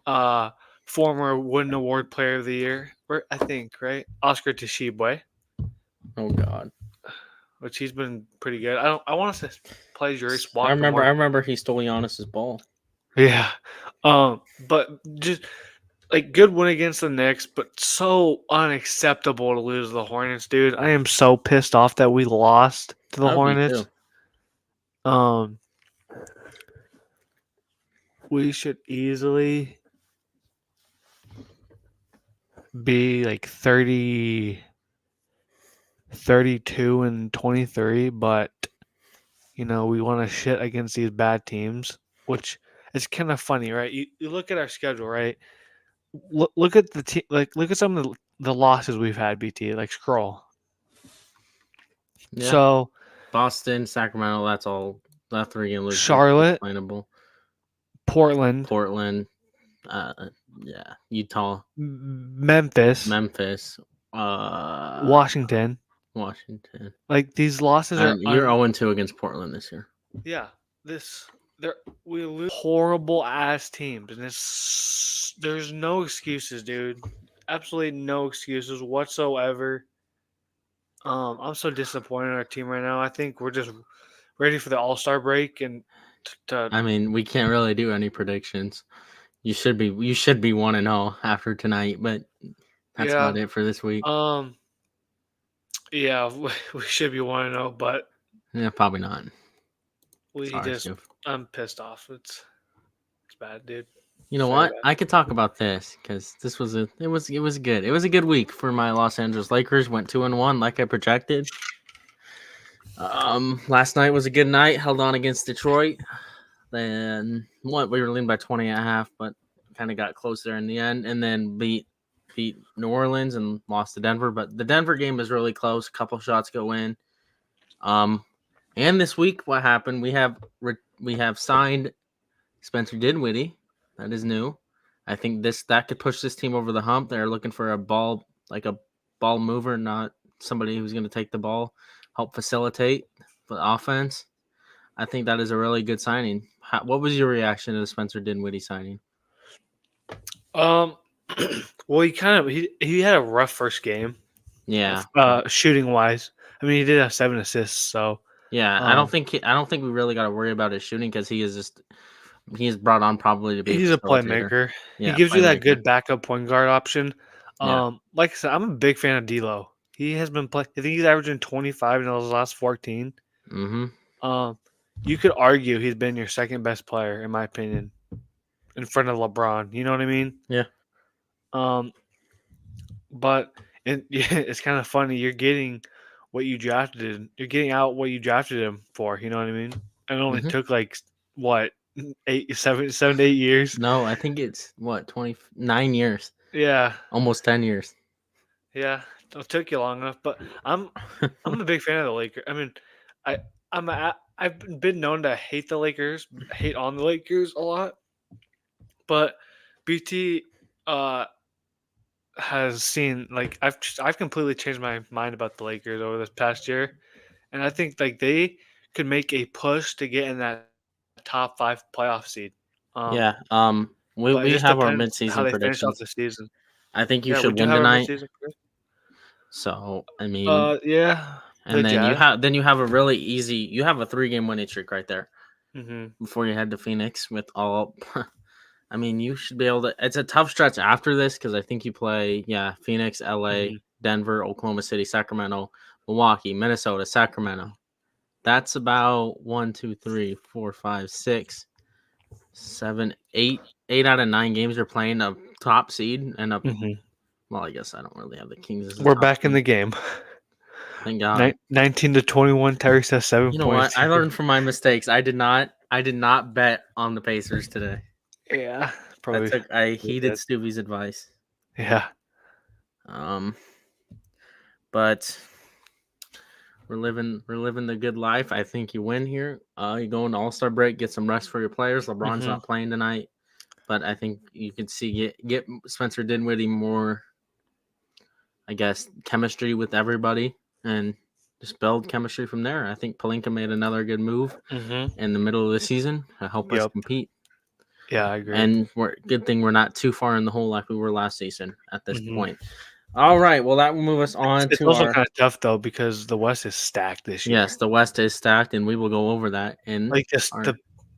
uh former Wooden Award Player of the Year. I think right, Oscar Tshiebwe, Oh God. which he's been pretty good. I want to say play Jurice I Walker remember. more. I remember he stole Giannis's ball. Yeah, but just like good win against the Knicks, but so unacceptable to lose to the Hornets, dude. I am so pissed off that we lost to the I would be Hornets. too. Um, we should easily be like 32 and 23, but we want to shit against these bad teams, which is kind of funny, right? You look at our schedule, right? Look at look at some of the losses we've had, BT. Like scroll. Yeah. So Boston, Sacramento. That's all. That 3-game losing streak is Charlotte, explainable. Portland, Portland. Uh, yeah. Utah, Memphis, Memphis, Washington. Washington. Like these losses are And you're 0-2 against Portland this year. yeah. This there we lose horrible ass teams, and there's no excuses, dude. Absolutely no excuses whatsoever. I'm so disappointed in our team right now. I think we're just ready for the All-Star break and to I mean, we can't really do any predictions. You should be 1-0 after tonight, but that's yeah. about it for this week. Um yeah, we should be 1-0, but Yeah, probably not. we Sorry, just Stu. I'm pissed off. It's bad, dude. You know It's very what? bad. I could talk about this because this was it was good. It was a good week for my Los Angeles Lakers. Went 2-1 like I projected. Last night was a good night. Held on against Detroit. Then what? We were leading by 20.5, but kind of got close there in the end, and then beat New Orleans and lost to Denver. But the Denver game is really close. A couple shots go in. And this week, what happened? We have signed Spencer Dinwiddie. That is new. I think that could push this team over the hump. They're looking for a ball mover, not somebody who's going to take the ball, help facilitate the offense. I think that is a really good signing. What was your reaction to the Spencer Dinwiddie signing? Um well he had a rough first game. Yeah, Shooting wise. I mean he did have 7 assists, so yeah. I don't um think we really got to worry about his shooting because he is brought on probably to be a he's a facilitator. playmaker. He Yeah, gives you that playmaker. good backup point guard option. Yeah. Like I said, I'm a big fan of D'Lo. He has been I think he's averaging 25 in those last 14. Mm-hmm. Um, you could argue he's been your second best player, in my opinion, in front of LeBron. You know what I mean? Yeah. Um, but yeah, it's kind of funny. You're getting what you drafted. You're getting out what you drafted him for. You know what I mean? And it only Mm-hmm. took like what 7 to 8 years. No, I think it's 29 years, Yeah, almost 10 years. yeah. It took you long enough, but I'm a big fan of the Lakers. I mean, I I've been known to hate the Lakers, hate on the Lakers a lot, but BT has seen like I've completely changed my mind about the Lakers over this past year, and I think like they could make a push to get in that top 5 playoff seed. Um, Yeah. but it We just have our depends how midseason they finish off predictions. the season. I think you Yeah, we should do win have our tonight. midseason. So I mean, Yeah, the and then Jazz. you have a really easy. You have a 3-game winning streak right there Mm-hmm. before you head to Phoenix with all. I mean, you should be able to. It's a tough stretch after this because I think you play Phoenix, Mm-hmm. LA, Denver, Oklahoma City, Sacramento, Milwaukee, Minnesota, Sacramento. That's about 1, 2, 3, 4, 5, 6, 7, 8. 8 out of 9 games you're playing a top seed and a. Mm-hmm. Well, I guess I don't really have the Kings as a We're top back in seed. the game. Thank God. 19-21. Terry says 7 You know points. what? I learned from my mistakes. I did not bet on the Pacers today. Yeah, probably. I heeded Stuvie's advice. Yeah. But we're living the good life. I think you win here. You go into All-Star break, get some rest for your players. LeBron's Mm-hmm. not playing tonight, but I think you can see get Spencer Dinwiddie more, I guess, chemistry with everybody and just build chemistry from there. I think Palinka made another good move Mm-hmm. in the middle of the season to help us Yep. compete. Yeah, I agree. And good thing we're not too far in the hole like we were last season at this Mm-hmm. point. All right, well that will move us on It's to also our kind of tough though because the West is stacked this yes, year. the West is stacked, and we will go over that in Like this, our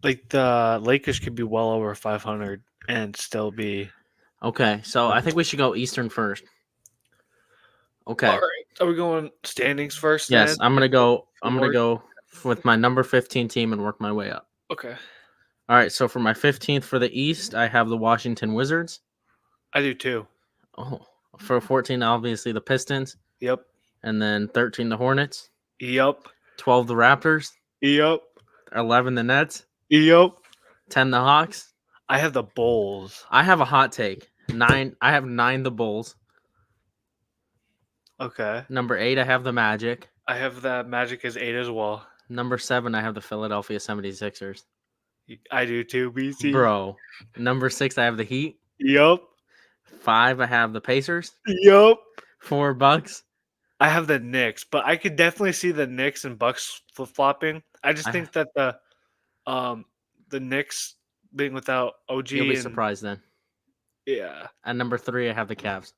the Lakers could be well over 500 and still be. okay. So I think we should go Eastern first. All Okay. right, are we going standings first then? Yes, I'm gonna Like the go. I'm gonna work. go with my number 15 team and work my way up. Okay, All right. So for my 15th for the East, I have the Washington Wizards. I do too. Oh, for 14, obviously the Pistons, Yep. and then 13 the Hornets, Yep. 12 the Raptors, Yep. 11 the Nets, Yep. 10 the Hawks. I have the Bulls. I have a hot take. I have 9 the Bulls. Okay. Number 8, I have the Magic. I have that Magic as 8 as well. Number 7, I have the Philadelphia 76ers. I do too, BC. Bro. Number 6, I have the Heat. Yep. 5, I have the Pacers. Yep. 4 Bucks. I have the Knicks, but I could definitely see the Knicks and Bucks flip flopping. I just I, think that the Knicks being without you'll OG be and surprised then. yeah, At number 3, I have the Cavs.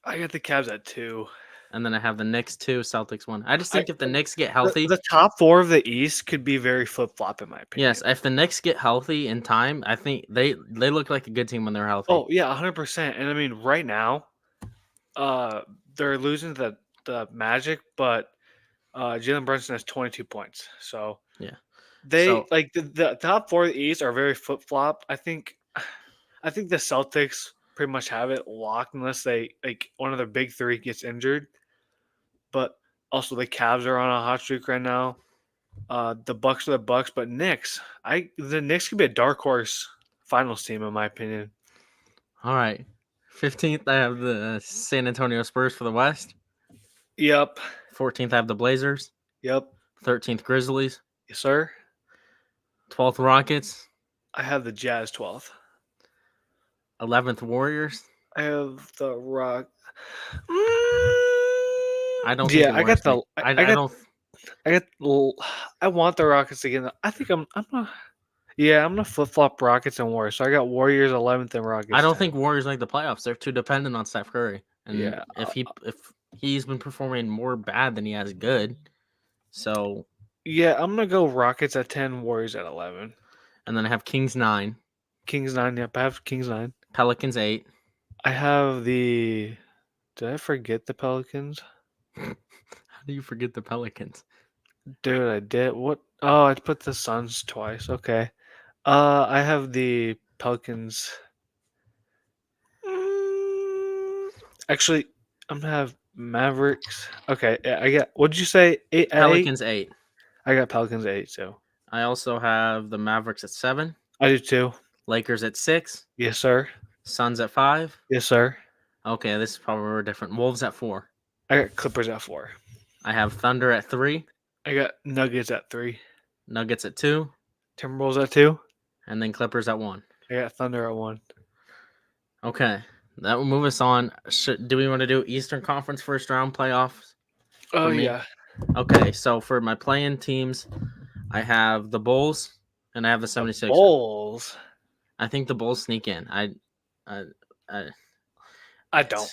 I got the Cavs at 2. And then I have the Knicks 2, Celtics 1. I just I think if the Knicks get healthy, the top 4 of the East could be very flip flop in my opinion. yes, if the Knicks get healthy in time, I think they look like a good team when they're healthy. Oh yeah, 100%. And I mean, right now, they're losing the Magic, but Jalen Brunson has 22 points. So Yeah. they So like the top 4 of the East are very flip flop. I think the Celtics pretty much have it locked unless they like one of their big 3 gets injured. But also the Cavs are on a hot streak right now. The Bucks are the Bucks, but the Knicks could be a dark horse finals team in my opinion. all right. 15th, I have the San Antonio Spurs for the West. Yep. 14th, I have the Blazers. Yep. 13th, Grizzlies. Yes, sir. 12th, Rockets. I have the Jazz 12th. 11th, Warriors. I have the Rock. I don't think Yeah, the I Warriors got the. make. I, I I got. don't. I got. I want the Rockets to get. I think I'm. I'm gonna. Yeah, I'm gonna flip flop Rockets and Warriors. So I got Warriors 11th and Rockets. I don't 10th. think Warriors make the playoffs. They're too dependent on Steph Curry, and Yeah. if he's been performing more bad than he has good, so Yeah, I'm gonna go Rockets at 10, Warriors at 11. and then I have Kings 9, Kings 9. Yep, I have Kings 9. Pelicans 8. I have the. Did I forget the Pelicans? How do you forget the Pelicans? Dude, I did. What? Oh, I put the Suns twice. Okay. I have the Pelicans. Actually, I'm gonna have Mavericks. Okay, yeah, I got. What'd you say? 8 at 8. Pelicans 8. I got Pelicans at 8. So I also have the Mavericks at 7, I do too. Lakers at 6, Yes, sir. Suns at 5. Yes, sir. Okay, this is probably different. Wolves at 4. I got Clippers at 4. I have Thunder at 3, I got Nuggets at 3. Nuggets at 2, Timberwolves at 2. and then Clippers at 1. I got Thunder at 1. Okay, that will move us on. Do we want to do Eastern Conference first round playoffs? Oh me? yeah. Okay, so for my play-in teams, I have the Bulls and I have the 76ers. Bulls. I think the Bulls sneak in. I don't.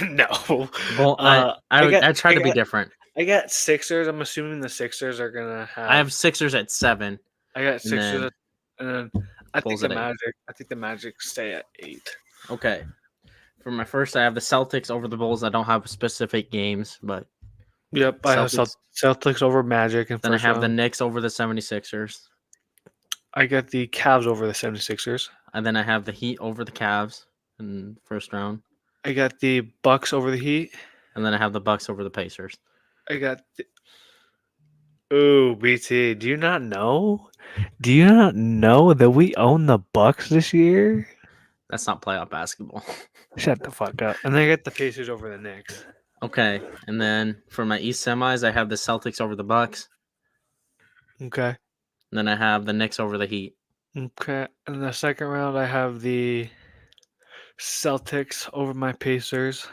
No. Bull, I try to be different. I got Sixers. I'm assuming the Sixers are gonna have. I have Sixers at 7. I got Sixers, then and then I think Bulls the at 8. Magic. I think the Magic stay at 8. Okay. For my first, I have the Celtics over the Bulls. I don't have specific games, but Yep, I have Celtics. Celtics over Magic, and Then I have the Knicks over the 76ers. I got the Cavs over the 76ers. And then I have the Heat over the Cavs in first round. I got the Bucks over the Heat. And then I have the Bucks over the Pacers. I got. Ooh, BT, do you not know? Do you not know that we own the Bucks this year? That's not playoff basketball. Shut the fuck up. And then I got the Pacers over the Knicks. Okay. And then for my East semis, I have the Celtics over the Bucks. Okay. And then I have the Knicks over the Heat. Okay. In the second round, I have the Celtics over my Pacers.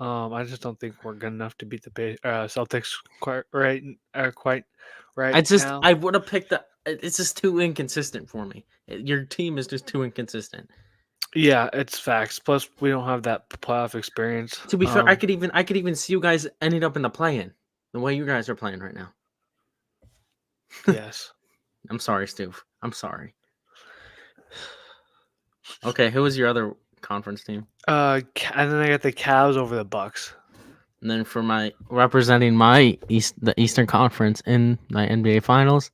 I just don't think we're good enough to beat the Celtics quite right now. I would have picked the. It's just too inconsistent for me. Your team is just too inconsistent. Yeah, it's facts. Plus, we don't have that playoff experience. To be fair, I could even see you guys ending up in the play-in the way you guys are playing right now. Yes. I'm sorry, Stu. I'm sorry. Okay, who was your other conference team? And then I got the Cavs over the Bucks. And then for my representing the Eastern Conference in my NBA Finals,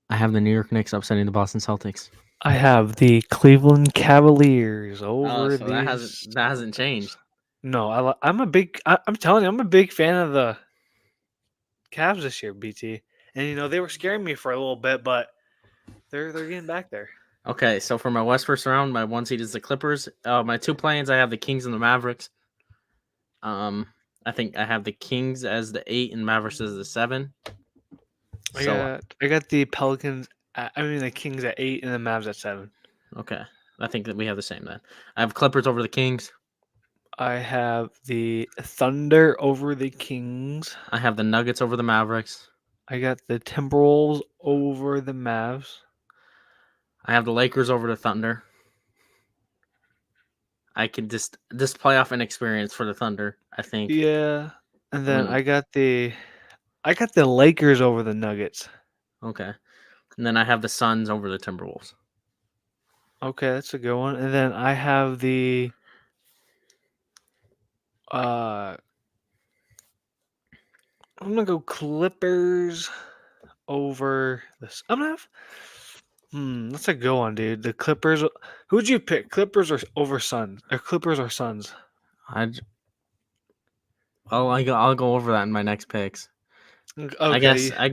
I have the New York Knicks upsetting the Boston Celtics. I have the Cleveland Cavaliers Oh, over so these. that hasn't changed. No, I'm a big. I'm telling you, I'm a big fan of the Cavs this year, BT. And they were scaring me for a little bit, but they're getting back there. Okay, so for my West first round, my 1 seed is the Clippers. My 2 play-ins, I have the Kings and the Mavericks. I think I have the Kings as the 8 and Mavericks as the 7. So I got the Pelicans. The Kings at 8 and the Mavs at 7. okay, I think that we have the same then. I have Clippers over the Kings. I have the Thunder over the Kings. I have the Nuggets over the Mavericks. I got the Timberwolves over the Mavs. I have the Lakers over the Thunder. I can just this playoff inexperience for the Thunder. I think. Yeah, and I then mean, I got the Lakers over the Nuggets. okay, and then I have the Suns over the Timberwolves. Okay, that's a good one. And then I have the uh I'm gonna go Clippers over this. I'm gonna have that's a good one, dude. The Clippers. Who'd you pick? Clippers or over Suns? Or Clippers or Suns? I'll go over that in my next picks. I Okay. guess I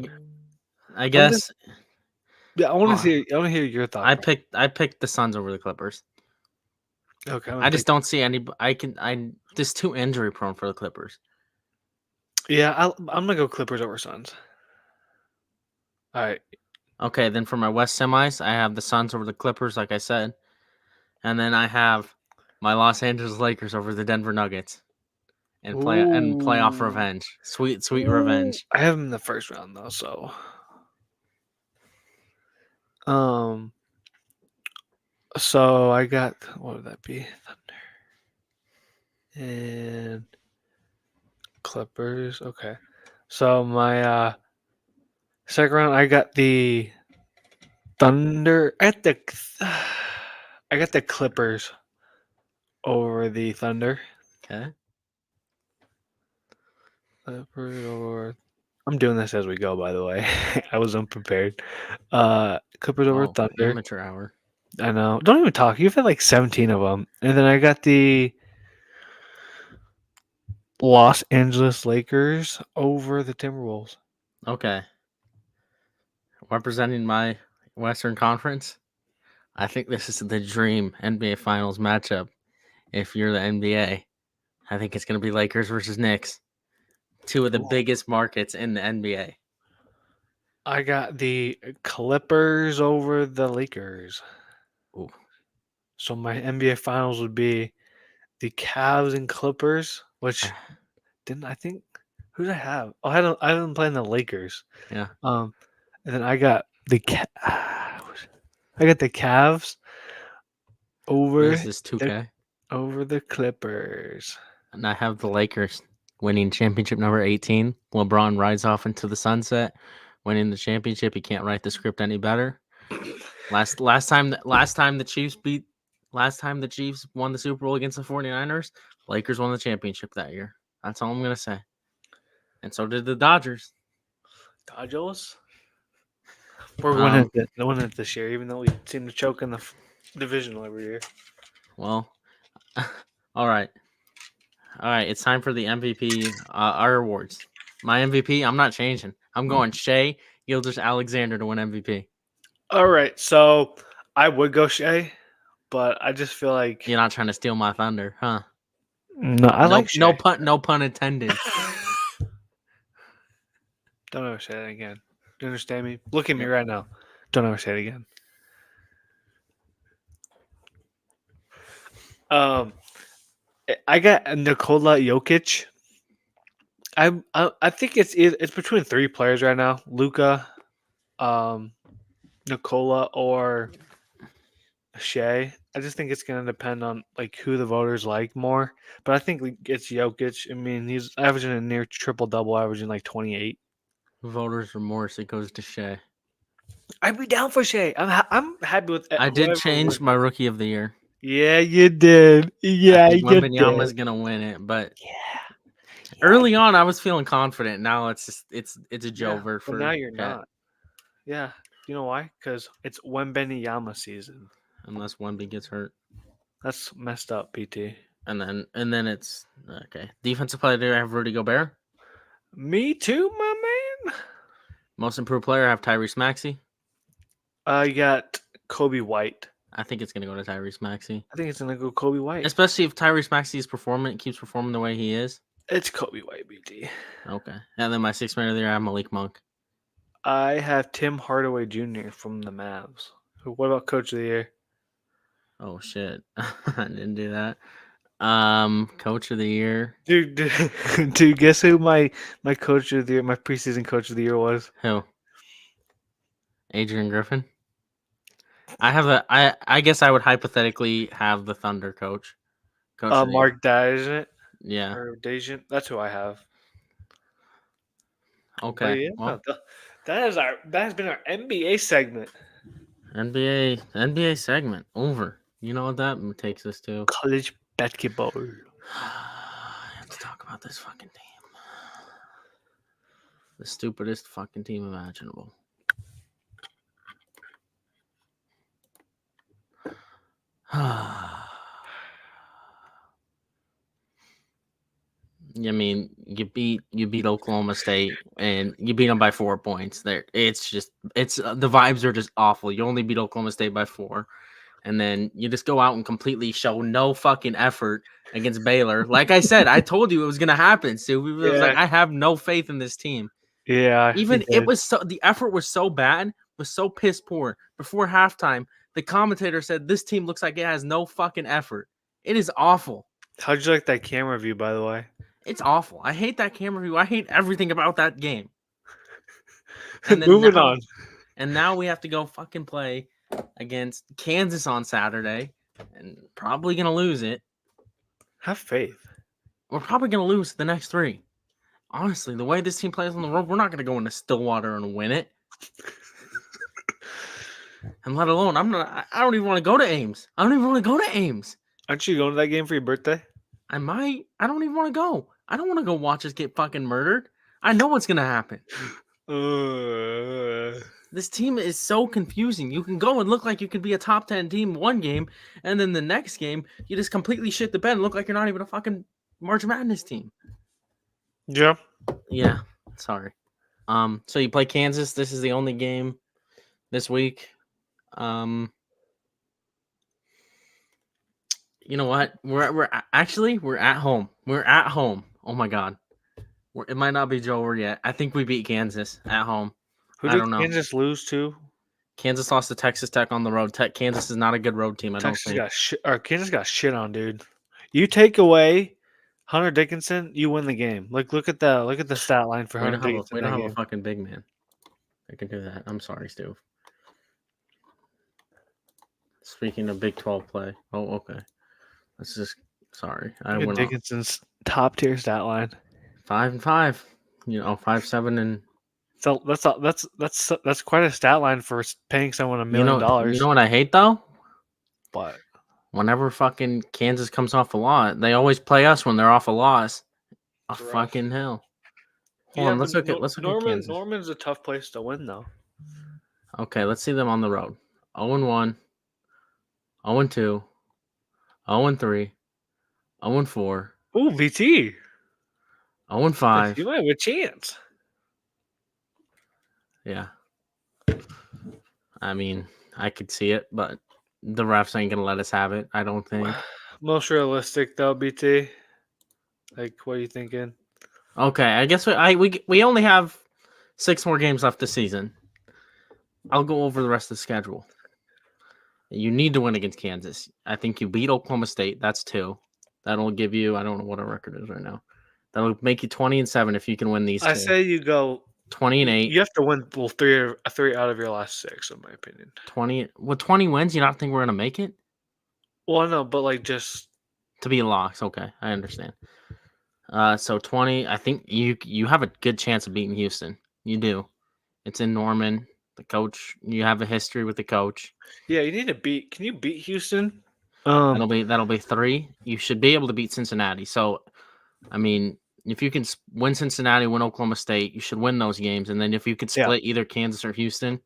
I'm just guess yeah. uh, I want to hear your thought process. I picked the Suns over the Clippers. Okay, I'm gonna I just pick. don't see any. I just too injury prone for the Clippers. Yeah, I'm gonna go Clippers over Suns. All right. Okay, then for my West semis, I have the Suns over the Clippers, like I said, and then I have my Los Angeles Lakers over the Denver Nuggets, and playoff Ooh. revenge, sweet Ooh. revenge. I have them in the first round though, so um. So I got what would that be? Thunder and Clippers. Okay. So my second round, I got the Thunder at the. I got the Clippers over the Thunder. Okay. Clippers over. I'm doing this as we go, by the way. I was unprepared. Clippers over Oh, Thunder. amateur hour. I know. Don't even talk. You've had like 17 of them, and then I got the Los Angeles Lakers over the Timberwolves. Okay. Representing my Western Conference, I think this is the dream NBA Finals matchup. If you're the NBA, I think it's going to be Lakers versus Knicks, two of the biggest markets in the NBA. I got the Clippers over the Lakers. Ooh. So my NBA Finals would be the Cavs and Clippers, which didn't I think who did I have? Oh, I had them playing the Lakers. Yeah. And then I got I got the Cavs What over is this, the 2K? over the Clippers. And I have the Lakers winning championship number 18. LeBron rides off into the sunset, winning the championship. He can't write the script any better. Last time the Chiefs won the Super Bowl against the 49ers, Lakers won the championship that year. That's all I'm going to say. And so did the Dodgers. Dodgers. We're Um, winning it this year, even though we seem to choke in the divisional every year. well, all right. All right, it's time for the MVP, our awards. My MVP, I'm not changing. I'm going Shea Gilgeous-Alexander to win MVP. All right, so I would go Shea, but I just feel like You're not trying to steal my thunder, huh? no, I like Shea. No pun intended. Don't ever say that again. Do you understand me? Look at me Yep. right now. Don't ever say it again. Um, I got Nikola Jokic. I think it's between three players right now: Luca, um, Nikola, or Shea. I just think it's gonna depend on like who the voters like more. But I think it's Jokic. I mean, he's averaging a near triple double, averaging like 28. Voters remorse. It goes to Shea. I'd be down for Shea. I'm happy with I did whoever change wins. my rookie of the year. Yeah, you did. I Yeah, think you Wembanyama did. is gonna win it, but Yeah, yeah, early on I was feeling confident. Now it's just it's a yeah. Jover But now for you're Chet, not. Yeah. You know why? Because it's Wembenyama season. unless Wemby gets hurt, That's messed up, PT. and then it's okay. Defensive player, do I have Rudy Gobert? Me too, my man. Most improved player, I have Tyrese Maxey. You got Kobe White. I think it's gonna go to Tyrese Maxey, I think it's gonna go Kobe White. especially if Tyrese Maxey keeps performing the way he is. It's Kobe White, BT. Okay, and then my sixth man of the year, I have Malik Monk. I have Tim Hardaway Jr. from the Mavs. What about Coach of the Year? Oh shit, I didn't do that. Coach of the year, Dude, guess who my coach of the year, my preseason coach of the year was? who? Adrian Griffin. I guess I would hypothetically have the Thunder coach of the year. Mark Dajan Yeah. or Dajan. That's who I have. But Okay. yeah, Well, that has been our NBA segment. NBA segment over. You know what that takes us to? College basketball. I have to talk about this fucking team. The stupidest fucking team imaginable. I mean, you beat Oklahoma State and you beat them by 4 points. There, it's the vibes are just awful. You only beat Oklahoma State by 4, and then you just go out and completely show no fucking effort against Baylor. Like I said, I told you it was gonna happen. So it was like Yeah, I have no faith in this team. yeah, he Even it did. was the effort was so bad, was so piss poor. Before halftime, the commentator said this team looks like it has no fucking effort. It is awful. How'd you like that camera view, by the way? It's awful. I hate that camera view. I hate everything about that game. And then Moving on. now we have to go fucking play against Kansas on Saturday and probably going to lose it. Have faith. We're probably going to lose the next 3. Honestly, the way this team plays on the road, we're not going to go into Stillwater and win it. And let alone, I don't even want to go to Ames. I don't even want to go to Ames. Aren't you going to that game for your birthday? I might. I don't even want to go. I don't want to go watch us get fucking murdered. I know what's going to happen. This team is so confusing. You can go and look like you could be a top 10 team one game, and then the next game, you just completely shit the bed and look like you're not even a fucking March Madness team. Yeah. Yeah, sorry. So you play Kansas. This is the only game this week. You know what? We're at home. We're at home. Oh my god. It might not be over yet. I think we beat Kansas at home. Who I did don't know. Kansas lose to? Kansas lost to Texas Tech on the road. Kansas is not a good road team, I don't think. Kansas got shit on, dude. You take away Hunter Dickinson, you win the game. Look at the stat line for Hunter Dickinson. We don't that have a game. fucking big man. I can do that. I'm sorry, Stu. Speaking of Big 12 play. Oh, okay. Let's just sorry. I Look at went off Dickinson's top tier stat line. 5-5. 5-7 and So that's quite a stat line for paying someone $1 million. you know what I hate though? But Whenever fucking Kansas comes off a loss, they always play us when they're off a loss. A rough. fucking hell. Hold on, let's look at Kansas. Norman's a tough place to win though. Okay, let's see them on the road. 0-1, 0-2, 0-3, 0-4, Ooh, VT. 0-5. You might have a chance. Yeah. I mean, I could see it, but the refs ain't gonna let us have it, I don't think. Most realistic though, BT. Like, what are you thinking? Okay, I guess we only have 6 more games left this season. I'll go over the rest of the schedule. You need to win against Kansas. I think you beat Oklahoma State. That's 2. That'll give you, I don't know what our record is right now. That'll make you 20-7 if you can win these I two. say you go. 20-8. You have to win well three out of your last six, in my opinion. 20 with 20 wins, you don't think we're gonna make it? Well, no, but like just To be locks, okay, I understand. So 20, I think you have a good chance of beating Houston. You do. It's in Norman. The coach, you have a history with the coach. yeah, you need to beat. Can you beat Houston? That'll be 3. You should be able to beat Cincinnati. So, I mean, if you can win Cincinnati, win Oklahoma State, you should win those games. And then if you could Yeah, split either Kansas or Houston,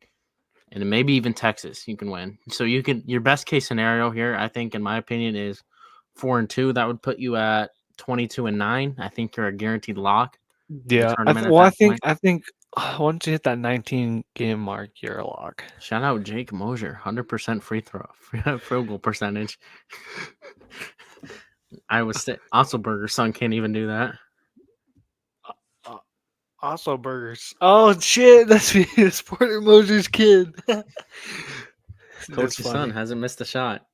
and then maybe even Texas, you can win. So you can your best case scenario here, I think, in my opinion, is 4-2. That would put you at 22-9. I think you're a guaranteed lock for the yeah. tournament at Well, I that think point. I think once you hit that 19 game mark, you're a lock. Shout out Jake Mosier, 100% free throw, field goal percentage. Iowa State, Otzelberger's son can't even do that. Uh, Also burgers. Oh shit, that's me, Porter Mosier's kid. That's Coach's son funny. hasn't missed a shot.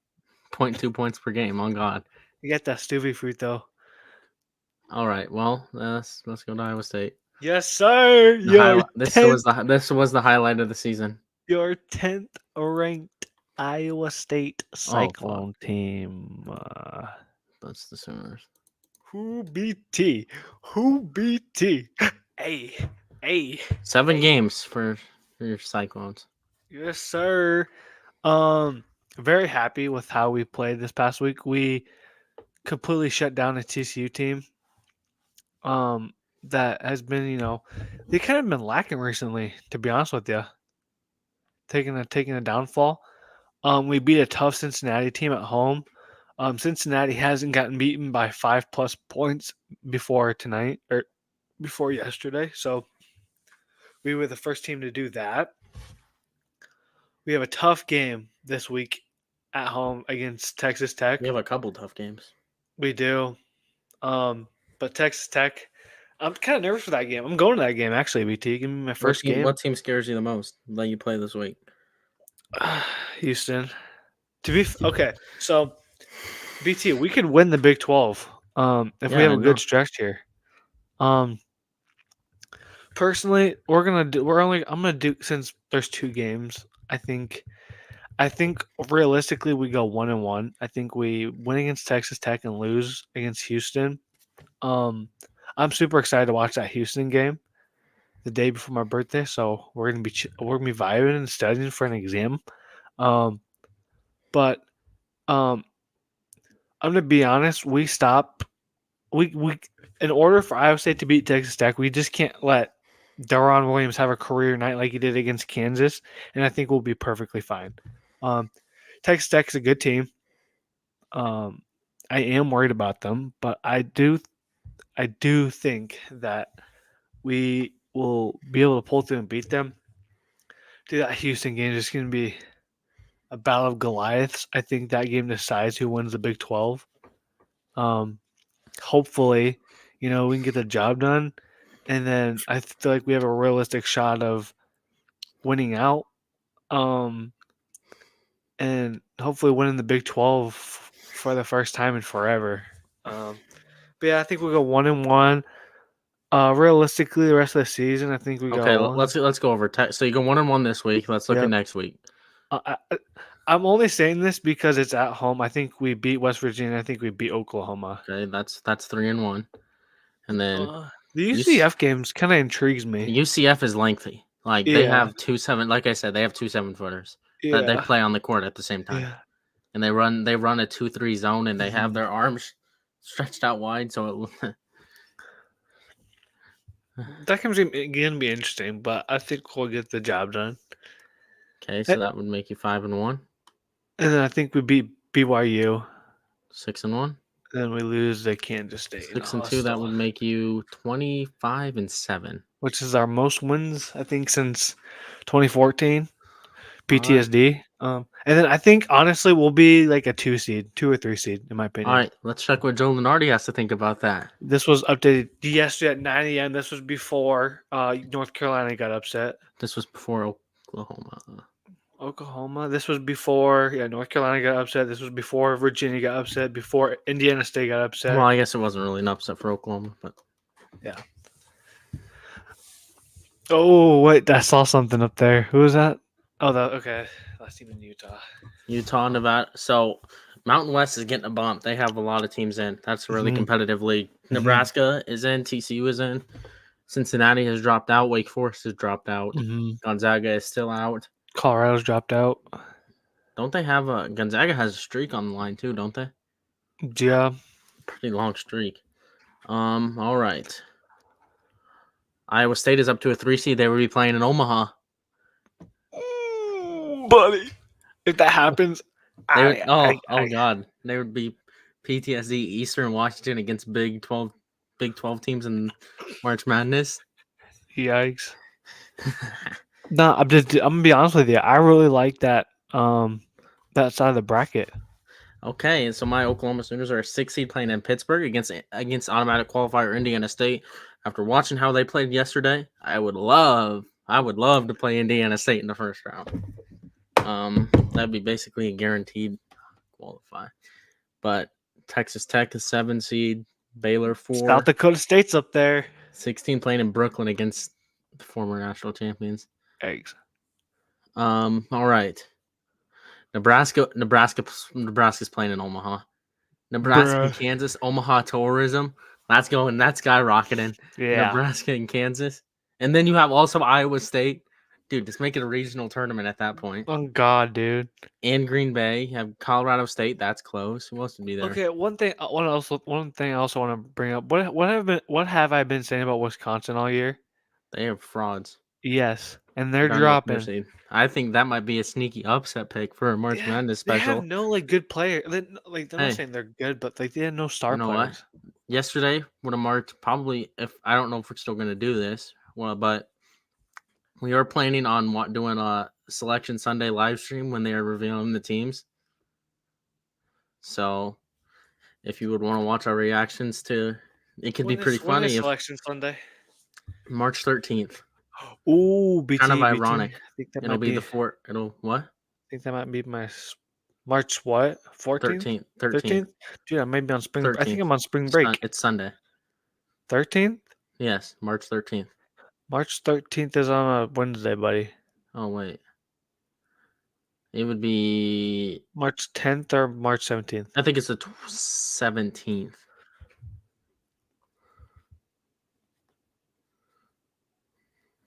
0.2 points per game. On God. You got that Stuvie fruit though. All right. Well, let's go to Iowa State. Yes, sir. The highlight. This was the highlight of the season. Your 10th ranked Iowa State Oh fuck, Cyclone team. that's the Sooners. Who BT? Who BT? Hey, hey, 7 hey. games for your Cyclones. Yes, sir. Very happy with how we played this past week. We completely shut down a TCU team. That has been, they kind of been lacking recently, to be honest with you. Taking a downfall. We beat a tough Cincinnati team at home. Cincinnati hasn't gotten beaten by 5+ points before tonight or before yesterday, so we were the first team to do that. We have a tough game this week at home against Texas Tech. We have a couple tough games. We do, but Texas Tech. I'm kind of nervous for that game. I'm going to that game actually. BT, give me my first game. What team scares you the most that you play this week? Houston. Okay, so BT, we could win the Big 12 if we Yeah, have I a know. good stretch here. Personally, I'm gonna do since there's 2 games. I think realistically we go 1-1. I think we win against Texas Tech and lose against Houston. I'm super excited to watch that Houston game the day before my birthday. So we're gonna be vibing and studying for an exam. But I'm gonna be honest. We in order for Iowa State to beat Texas Tech, we just can't let Deron Williams have a career night like he did against Kansas, and I think we'll be perfectly fine. Texas Tech is a good team. I am worried about them, but I do think that we will be able to pull through and beat them. Dude, that Houston game is going to be a battle of Goliaths. I think that game decides who wins the Big 12. Hopefully, we can get the job done, and then I feel like we have a realistic shot of winning out. And hopefully winning the Big 12 for the first time in forever. But yeah, I think we go 1-1. Realistically, the rest of the season, I think we Okay, go. let's go over. So you go 1-1 this week. Let's look at Yep. next week. I'm only saying this because it's at home. I think we beat West Virginia. I think we beat Oklahoma. Okay, that's 3-1, and then The you UCF games kind of intrigues me. UCF is lengthy. Like they Yeah, have 2 7. Like I said, they have 2 7-footers that they yeah, play on the court at the same time, yeah. and they run a 2-3 zone, and they have their arms stretched out wide. So That game's gonna be interesting, but I think we'll get the job done. okay, so that would make you 5-1, And then I think we beat BYU. 6-1, Then we lose to Kansas State. 6-2. That would make you 25-7. Which is our most wins, I think, since 2014. All right. PTSD. And then I think, honestly, we'll be like a 2 or 3 seed, in my opinion. All right, let's check what Joe Lenardi has to think about that. This was updated yesterday at 9 a.m. This was before North Carolina got upset. This was before Oklahoma. Oklahoma. This was before, North Carolina got upset. This was before Virginia got upset. Before Indiana State got Well, upset. I guess it wasn't really an upset for Oklahoma, but Yeah. Oh wait, I saw something up there. Who was that? Oh, okay. Last team in Utah. Utah, Nevada. So Mountain West is getting a bump. They have a lot of teams in. That's a really Hmm. competitive league. Hmm. Nebraska is in. TCU is in. Cincinnati has dropped out. Wake Forest has dropped out. Hmm. Gonzaga is still out. Colorado's dropped out. Don't they have a Gonzaga has a streak on the line too? Don't they? Yeah. Pretty long streak. All right. Iowa State is up to a 3 seed. They will be playing in Omaha. Ooh, buddy. If that happens, They would. I Oh God. They would be PTSD Eastern Washington against Big 12 teams in March Madness. yikes. No, I'm gonna be honest with you. I really like that side of the bracket. Okay, and so my Oklahoma Sooners are a 6 seed playing in Pittsburgh against automatic qualifier Indiana State. After watching how they played yesterday, I would love to play Indiana State in the first round. That'd be basically a guaranteed qualify. But Texas Tech is 7 seed, Baylor South 4, Dakota State's up there. 16 playing in Brooklyn against the former national champions. Eggs. All right. Nebraska's playing in Omaha. Nebraska and Bruh. Kansas, Omaha tourism. That's skyrocketing. Yeah. Nebraska and Kansas. And then you have also Iowa State. Dude, just make it a regional tournament at that point. Oh God, dude. And Green Bay. You have Colorado State. That's close. Who else would be there? Okay, one thing I also want to bring up. What have I been saying about Wisconsin all year? They have frauds. Yes, and they're They're no four dropping. seed. I think that might be a sneaky upset pick for a March Yeah, Madness they have special. no like good player. I'm not Hey, saying they're good, but like they have no you star know what? players. Yesterday would have marked probably if I don't know if we're still going to do this, well, but we are planning on doing a Selection Sunday live stream when they are revealing the teams. So if you would want to watch our reactions to, it could be pretty When is funny if Selection Sunday? March 13th. Ooh, Kind of BT. ironic. I think that It'll might be be. the I four. It'll what? think that might be March what? 14th, 13th. 13th. 13th. Dude, I may be on spring. I think 13th. I'm on spring break. It's Sunday. 13th. Yes, March 13th. March 13th is on a Wednesday, buddy. Oh wait, it would be. March 10th or March 17th. I think it's the 17th.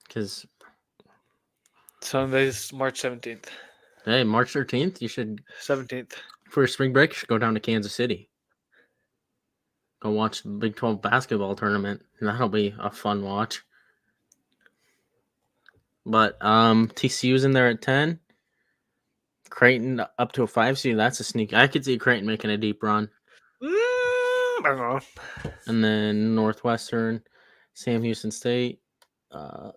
Because Sunday's March 17th. hey, March 13th, you should 17th. for spring break. You should go down to Kansas City. Go watch the Big 12 basketball tournament. That'll be a fun watch. But TCU's in there at 10. Creighton up to a 5 seed. That's a sneak. I could see Creighton making a deep run. I don't know. And then Northwestern, Sam Houston State, and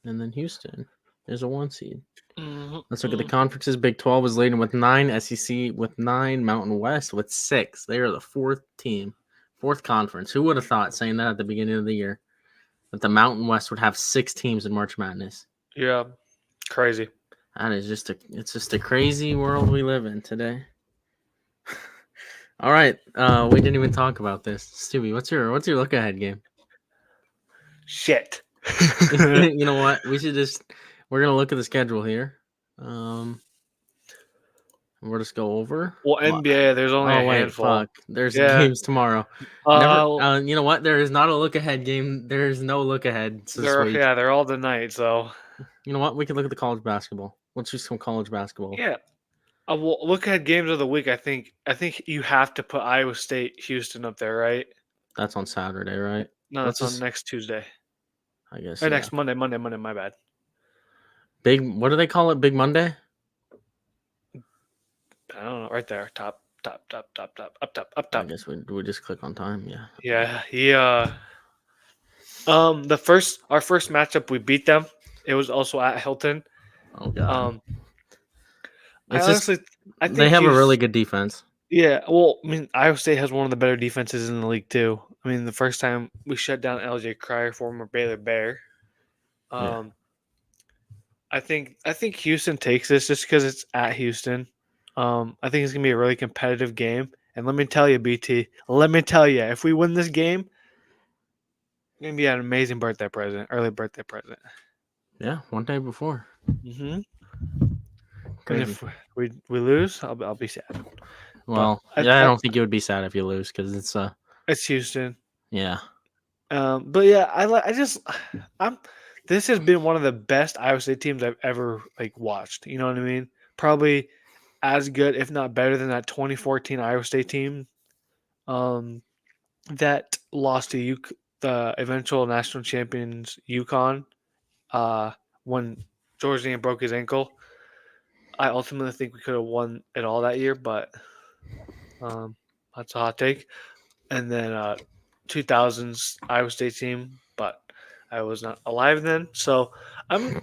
then Houston. There's a 1 seed. Let's look at the conferences. Big 12 is leading with 9. SEC with 9. Mountain West with 6. They are the fourth team. Fourth conference. Who would have thought, saying that at the beginning of the year, that the Mountain West would have 6 teams in March Madness? Yeah, crazy. That is it's just a crazy world we live in today. All right, we didn't even talk about this. Stewie, what's your look ahead game? Shit. You know what? We're gonna look at the schedule here. We'll just go over. Well, NBA, there's only a wait, handful. fuck. There's Yeah. games tomorrow. You know what? There is not a look ahead game. There is no look ahead this week. They're all tonight. So you know what? We can look at the college basketball. Let's do some college basketball. yeah. Well, look at games of the week. I think you have to put Iowa State, Houston up there, right? That's on Saturday, right? No, that's on next Tuesday. I guess. Or next Monday. My bad. Big. What do they call it? Big Monday. I don't know. Right there, top, up top. I guess we just click on time. Yeah. Yeah. Yeah. Our first matchup, we beat them. It was also at Hilton. Oh god. I think they have a really good defense. Yeah, well, I mean, Iowa State has one of the better defenses in the league too. I mean, the first time we shut down LJ Cryer, former Baylor Bear. Yeah. I think Houston takes this just because it's at Houston. I think it's gonna be a really competitive game. And let me tell you, BT, let me tell you, if we win this game, it's gonna be an amazing birthday present, early birthday present. Yeah, one day before. Hmm. And Crazy. if we lose, I'll be sad. But Well, yeah, I don't think you would be sad if you lose because it's Houston. yeah. But yeah, I just I'm. This has been one of the best Iowa State teams I've ever like watched. You know what I mean? Probably as good, if not better, than that 2014 Iowa State team um, that lost to the eventual national champions UConn uh, when George Niang broke his ankle. I ultimately think we could have won it all that year, but um, that's a hot take. And then 2000s Iowa State team, but I was not alive then. So I'm,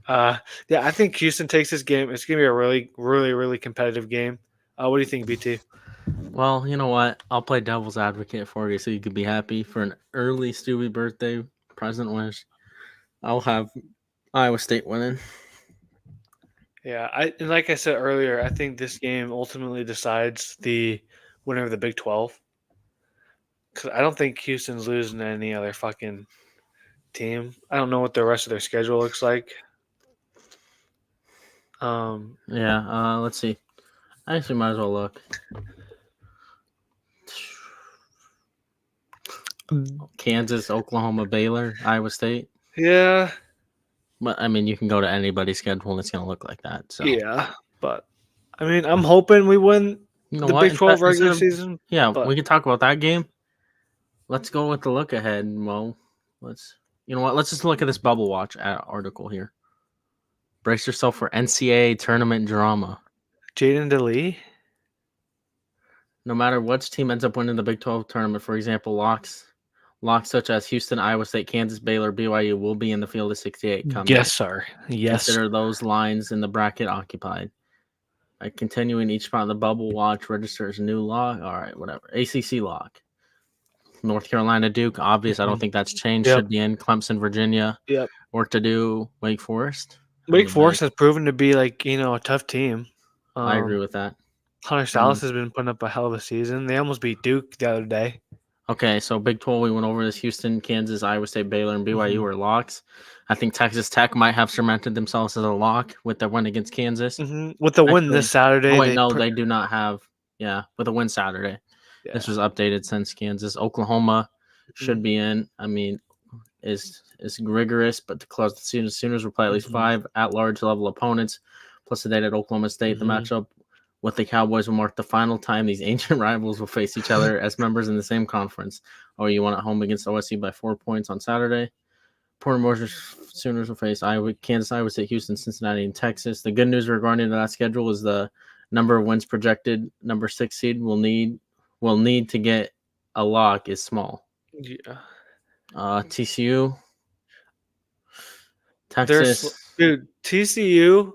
yeah, I think Houston takes this game. It's gonna be a really, really, really competitive game. What do you think, BT? Well, you know what? I'll play devil's advocate for you so you could be happy for an early Stewie birthday present wish. I'll have Iowa State winning. Yeah, and like I said earlier, I think this game ultimately decides the winner of the Big 12. Because I don't think Houston's losing to any other fucking team. I don't know what the rest of their schedule looks like. Um, Yeah, let's see. I actually might as well look. Kansas, Oklahoma, Baylor, Iowa State. yeah, But I mean, you can go to anybody's schedule and it's going to look like that. So yeah, but I mean, I'm hoping we win you know the what? Big 12 Instead regular of season. yeah, But we can talk about that game. Let's go with the look ahead. Well, let's you know what? Let's just look at this bubble watch article here. Brace yourself for NCAA tournament drama. Jaden DeLee, No matter which team ends up winning the Big 12 tournament, for example, locks such as Houston, Iowa State, Kansas, Baylor, BYU will be in the field of 68 come yes, May. sir, yes, Consider those lines in the bracket occupied. By continuing each spot in the bubble watch registers new lock. All right, whatever. ACC lock. North Carolina, Duke, obvious. I don't Mhm. think that's changed. Yep, Should be in. Clemson, Virginia, yep. work to do. Wake Forest. I Wake mean, Forest has proven to be like a tough team. I agree Um, with that. Hunter I mean, Salas has been putting up a hell of a season. They almost beat Duke the other day. okay, so Big 12, we went over this. Houston, Kansas, Iowa State, Baylor, and BYU Hmm. are locks. I think Texas Tech might have cemented themselves as a lock with their win against Kansas. With the win this Actually, oh Saturday, wait, no, they do not have. Yeah, with a win Saturday. This yeah. was updated since Kansas. Oklahoma should Mhm. be in. I mean, is rigorous, but to close the season, Sooners will play at least Mhm. 5 at-large level opponents. Plus, the date at Oklahoma State, the Mhm. matchup with the Cowboys will mark the final time these ancient rivals will face each other as members in the same conference. OU won at home against OSU by 4 points on Saturday. Porter Moser Sooners will face Kansas, Iowa State, Houston, Cincinnati, and Texas. The good news regarding that schedule is the number of wins projected. Number 6 seed will need to get a lock is small. Yeah. TCU, There's Texas. dude TCU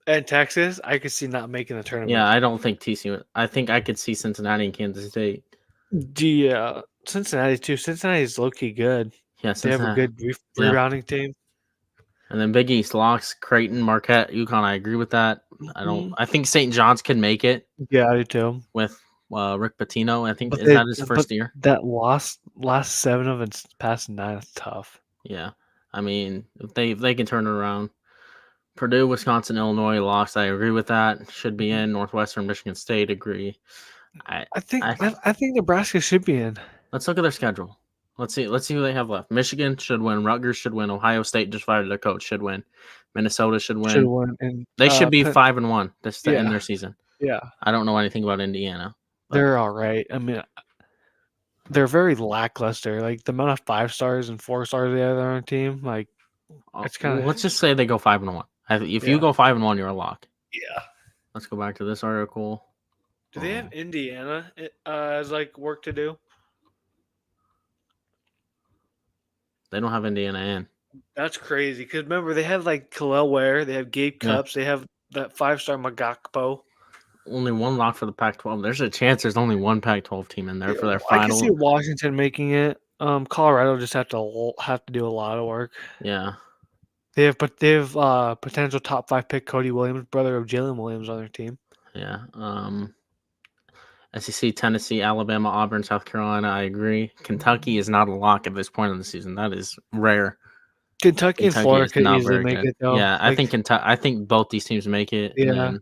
and Texas. I could see not making the Yeah, tournament. I don't think TCU. I think I could see Cincinnati and Kansas State. The Cincinnati too. Cincinnati's low key good. Yeah, They have a Cincinnati. good Yeah, rebounding team. and then Big East locks Creighton, Marquette, UConn. I agree with that. I don't. Mhm. I think St. John's can make it Yeah, I do too. with Rick Pitino. I think But is that his but first year. that last 7 of it's past 9 is tough. Yeah, I mean if they can turn it around. Purdue, Wisconsin, Illinois lost. I agree with that. Should be Mhm. in. Northwestern, Michigan State agree. I I think I I think Nebraska should be in. let's look at their schedule. Let's see. Let's see who they have left. Michigan should win. Rutgers should win. Ohio State just fired their coach. Should win. Minnesota should Should win. have won in They should be 5-1 this to end yeah. their season. Yeah. I don't know anything about Indiana, but They're all right. I mean, they're very lackluster. Like the amount of 5 stars and 4 stars they have on their team, like it's kind of let's just say they go 5-1. If you yeah. go 5-1, you're a lock. Yeah. Let's go back to this article. Do they have Indiana as like work to do? They don't have Indiana in. That's crazy. Because remember, they have like Kalel Ware, they have Gabe Yeah, Cups, they have that 5 star Magakpo. only one lock for the Pac-12. There's a chance there's only one Pac-12 team in there Yeah, for their I can see final. Washington making it. Colorado just have to do a lot of work. Yeah, They have potential top 5 pick Cody Williams, brother of Jalen Williams, on their team. Yeah. SEC, Tennessee, Alabama, Auburn, South Carolina. I agree. Kentucky is not a lock at this point in the season. That is rare. Kentucky and Kentucky Florida is could not easily very make good. it though. Yeah, I Like, think Kentucky. I think both these teams make it, and yeah, then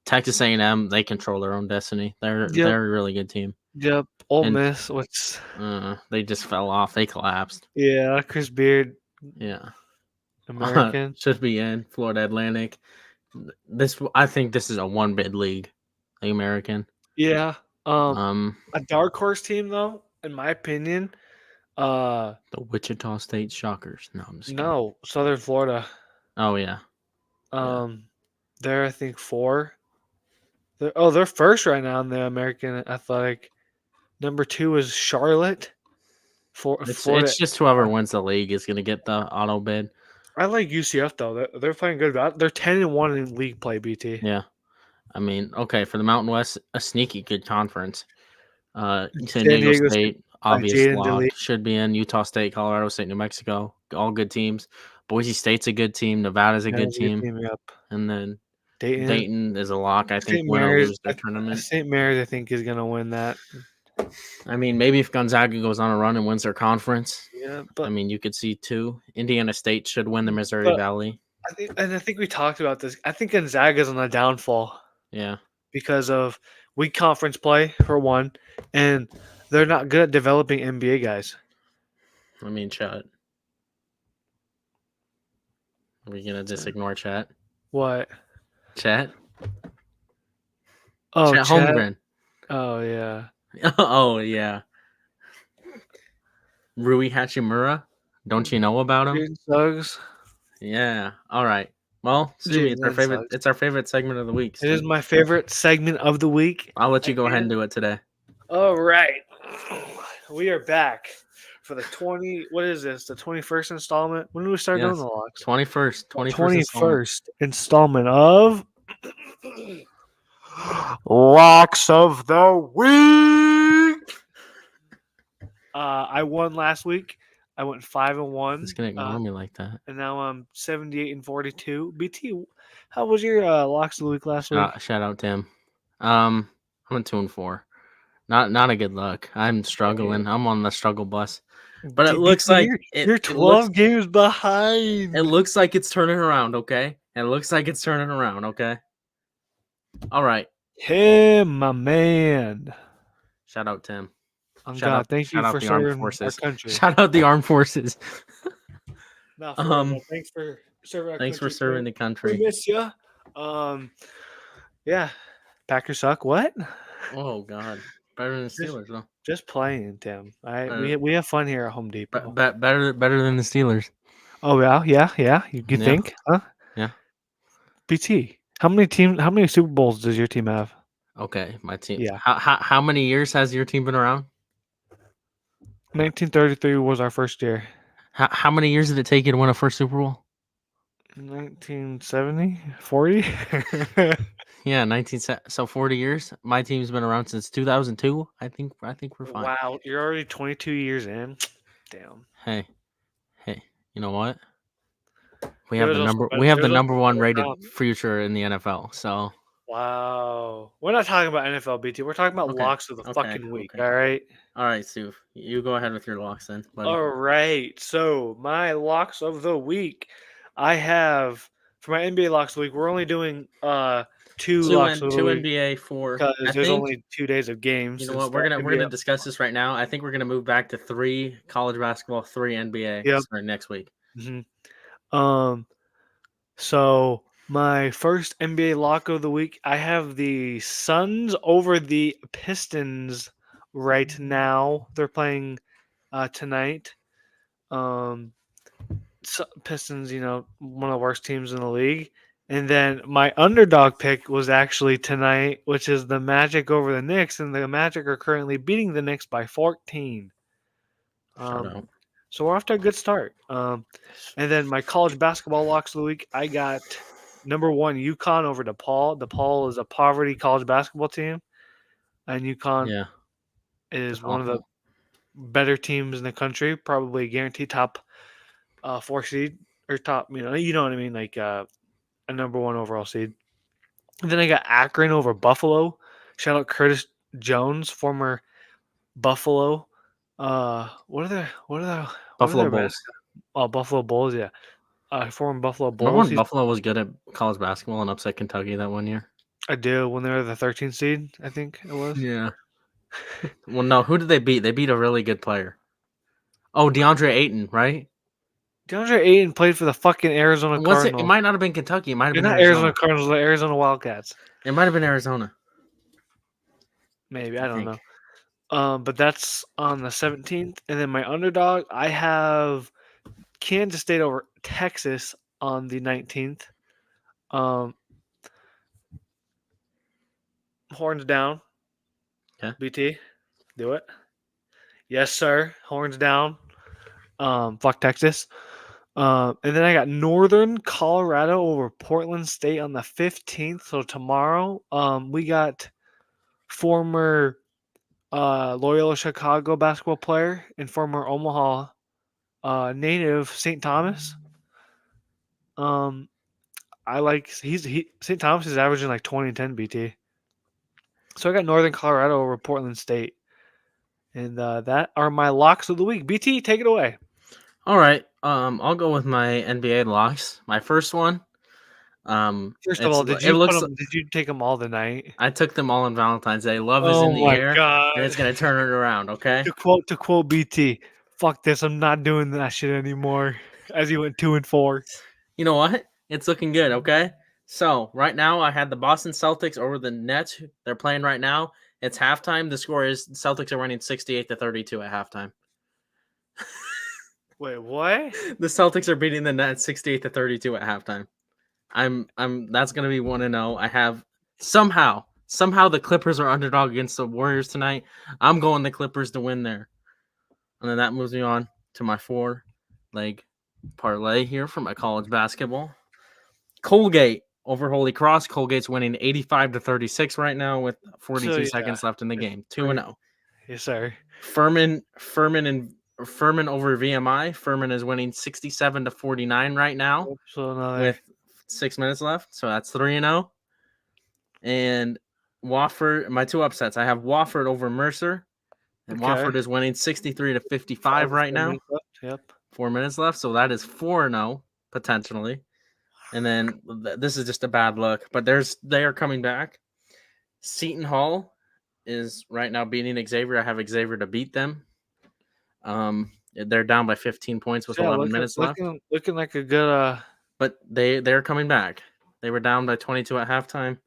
Texas A&M. They control their own destiny. yep, They're a really good team, yep. Ole and Miss, which they just fell off. They collapsed. yeah, Chris Beard, Yeah, American. should be in Florida Atlantic. I think this is a one bid league, the American. Yeah. Um, A dark horse team though, in my opinion. Uh, the Wichita State Shockers. No, I'm just kidding. no, Southern Florida. Oh yeah, yeah. Um, they're I think 4. They're first right now in the American Athletic. Number 2 is Charlotte. Florida. It's just whoever wins the league is gonna get the auto bid. I like UCF though. They're playing good. They're 10-1 in league play. BT. Yeah. I mean, okay, for the Mountain West, a sneaky good conference. San San Diego Diego State State, by obvious Jaden lock, DeLee. should be in. Utah State, Colorado State, New Mexico, all good teams. Boise State's a good team. Nevada's a Yeah, good that's a good team. team. Yep. And then Dayton. Dayton is a lock, I think, St. win or Mary's. lose their tournament. St. Mary's, I think, is gonna win that. I mean, maybe if Gonzaga goes on a run and wins their conference, Yeah, I mean, you could see 2. Indiana State should win the Missouri but Valley. I think we talked about this. I think Gonzaga's on the downfall Yeah. because of weak conference play for one, and they're not good at developing NBA guys. I mean, chat. Are we going to just ignore chat? What? Chat? Oh, Chat Chad. Holmgren. Oh yeah. Oh, yeah. Rui Hachimura. Don't you know about him? Jaden Suggs. Yeah. All right. Well, Subi, Jalen Suggs. It's our favorite segment of the week. It is So my favorite segment of the week. I'll let you go ahead and do it today. All right. We are back for the 20. What is this? The 21st installment? When do we start doing Yes. the locks? 21st. 21st installment of Locks of the Week. I won last week. I went 5-1. Just gonna ignore me like that. And now I'm 78-42. BT, how was your locks of the week last week? Shout out Tim. I'm at 2-4. Not a good look. I'm struggling. I'm on the struggle bus. But it looks like you're 12 games behind. It looks like it's turning around, okay? It looks like it's turning around, okay? All right. Hey, my man. Shout out Tim. Oh, God, thank you for serving our country. Shout out the armed forces. No, for real, thanks for serving our country. Thanks for serving the country. We miss you. Yeah. Packers suck. What? Oh God, better than the Steelers though. Just playing, Tim. All right, we have fun here at Home Depot. Better than the Steelers. Oh yeah. You think? Huh? Yeah. BT. How many Super Bowls does your team have? Okay, my team. Yeah. How many years has your team been around? 1933 was our first year. How many years did it take you to win a first Super Bowl? 1970, 40. Yeah, 40 years. My team's been around since 2002. I think we're fine. Wow, you're already 22 years in. Damn. Hey, you know what? We have the number one rated future in the NFL. So wow, we're not talking about NFL, BT. We're talking about locks of the fucking week. All right. All right, Sue. You go ahead with your locks then, buddy. All right. So my locks of the week, I have for my NBA locks of the week. We're only doing two locks of the week. NBA for because there's only 2 days of games. You know what? We're gonna discuss this right now. I think we're gonna move back to 3 college basketball, 3 NBA starting next week. Mm-hmm. So my first NBA lock of the week, I have the Suns over the Pistons right now. They're playing tonight. Pistons, one of the worst teams in the league. And then my underdog pick was actually tonight, which is the Magic over the Knicks, and the Magic are currently beating the Knicks by 14. Shout out. So we're off to a good start. And then my college basketball locks of the week, I got number 1 UConn over DePaul. DePaul is a poverty college basketball team, and UConn is one of the better teams in the country, probably guaranteed top 4 seed or top, you know what I mean, like a number one overall seed. And then I got Akron over Buffalo. Shout out Curtis Jones, former Buffalo. What are Buffalo their Bulls. mascot? Oh, Buffalo Bulls, yeah. Former Buffalo Remember Bulls. when Buffalo was good at college basketball and upset Kentucky that one year? I do when they were the 13th seed, I think it was. Yeah. Well, no. Who did they beat? They beat a really good player. Oh, DeAndre Ayton, right? DeAndre Ayton played for the fucking Arizona Was it? It Cardinals. might not have been Kentucky. It might have They're been not Arizona Arizona. Cardinals, they're Arizona Wildcats. It might have been Arizona. Maybe, I I don't think. know. But that's on the 17th. And then my underdog, I have Kansas State over Texas on the 19th. Horns down. Okay. BT, do it. Yes, sir. Horns down. Fuck Texas. And then I got Northern Colorado over Portland State on the 15th. So tomorrow, we got former Loyola Chicago basketball player and former Omaha native St. Thomas. I like St. Thomas is averaging like 20 and 10 BT. So I got Northern Colorado over Portland State. And that are my locks of the week. BT, take it away. All right. I'll go with my NBA locks. My first one. First of all, It looks. Did you take them all tonight? I took them all on Valentine's Day. Love is in Oh the my air, and it's god! gonna turn it around. Okay. To quote BT, fuck this. I'm not doing that shit anymore. As he went 2-4. You know what? It's looking good. Okay. So right now, I had the Boston Celtics over the Nets. They're playing right now. It's halftime. The score is Celtics are winning 68-32 at halftime. Wait, what? The Celtics are beating the Nets 68-32 at halftime. That's gonna be 1-0. I have somehow the Clippers are underdog against the Warriors tonight. I'm going the Clippers to win there. And then that moves me on to my 4-leg parlay here for my college basketball. Colgate over Holy Cross. Colgate's winning 85-36 right now with 42 seconds left in the game. 2-0. Yes, sir. Furman over VMI. Furman is winning 67-49 right now So another. with 6 minutes left. So that's 3-0. And Wofford, my two upsets. I have Wofford over Mercer. And Okay. Wofford is winning 63-55 right now. Yep. 4 minutes left. So that is 4-0 potentially. And then this is just a bad look, but they are coming back. Seton Hall is right now beating Xavier. I have Xavier to beat them. They're down by 15 points with 11 minutes left. Looking like a good But they're coming back. They were down by 22 at halftime.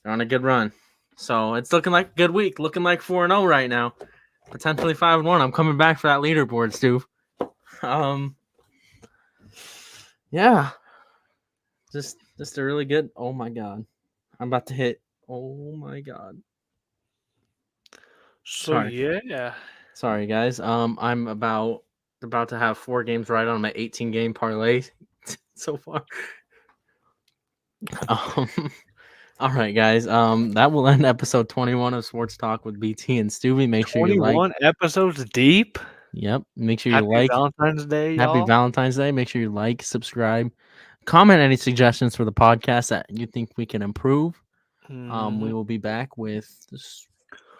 They're on a good run. So it's looking like a good week. Looking like 4-0 right now. Potentially 5-1. I'm coming back for that leaderboard, Stu. Yeah. Just a really good. Oh my god. I'm about to hit. Oh my god. So yeah. Sorry guys. I'm about to have 4 games right on my 18 game parlay so far. All right, guys. That will end episode 21 of Sports Talk with BT and Stewie. Make sure you like. 21 episodes deep. Yep. Make sure you Happy like. Valentine's Day, Happy y'all. Valentine's Day. Make sure you like, subscribe, comment any suggestions for the podcast that you think we can improve. We will be back with this.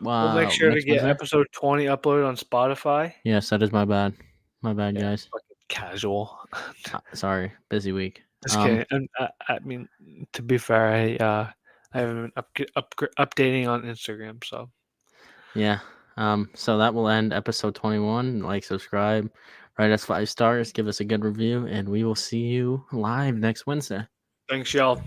We'll make sure to next get Wednesday. episode 20 uploaded on Spotify. Yes, that is my bad. My bad, guys. Fucking casual. Sorry, busy week. Just kidding. And, I mean, to be fair, I haven't been updating on Instagram, so. Yeah. So that will end episode 21. Like, subscribe, write us 5 stars, give us a good review, and we will see you live next Wednesday. Thanks, y'all.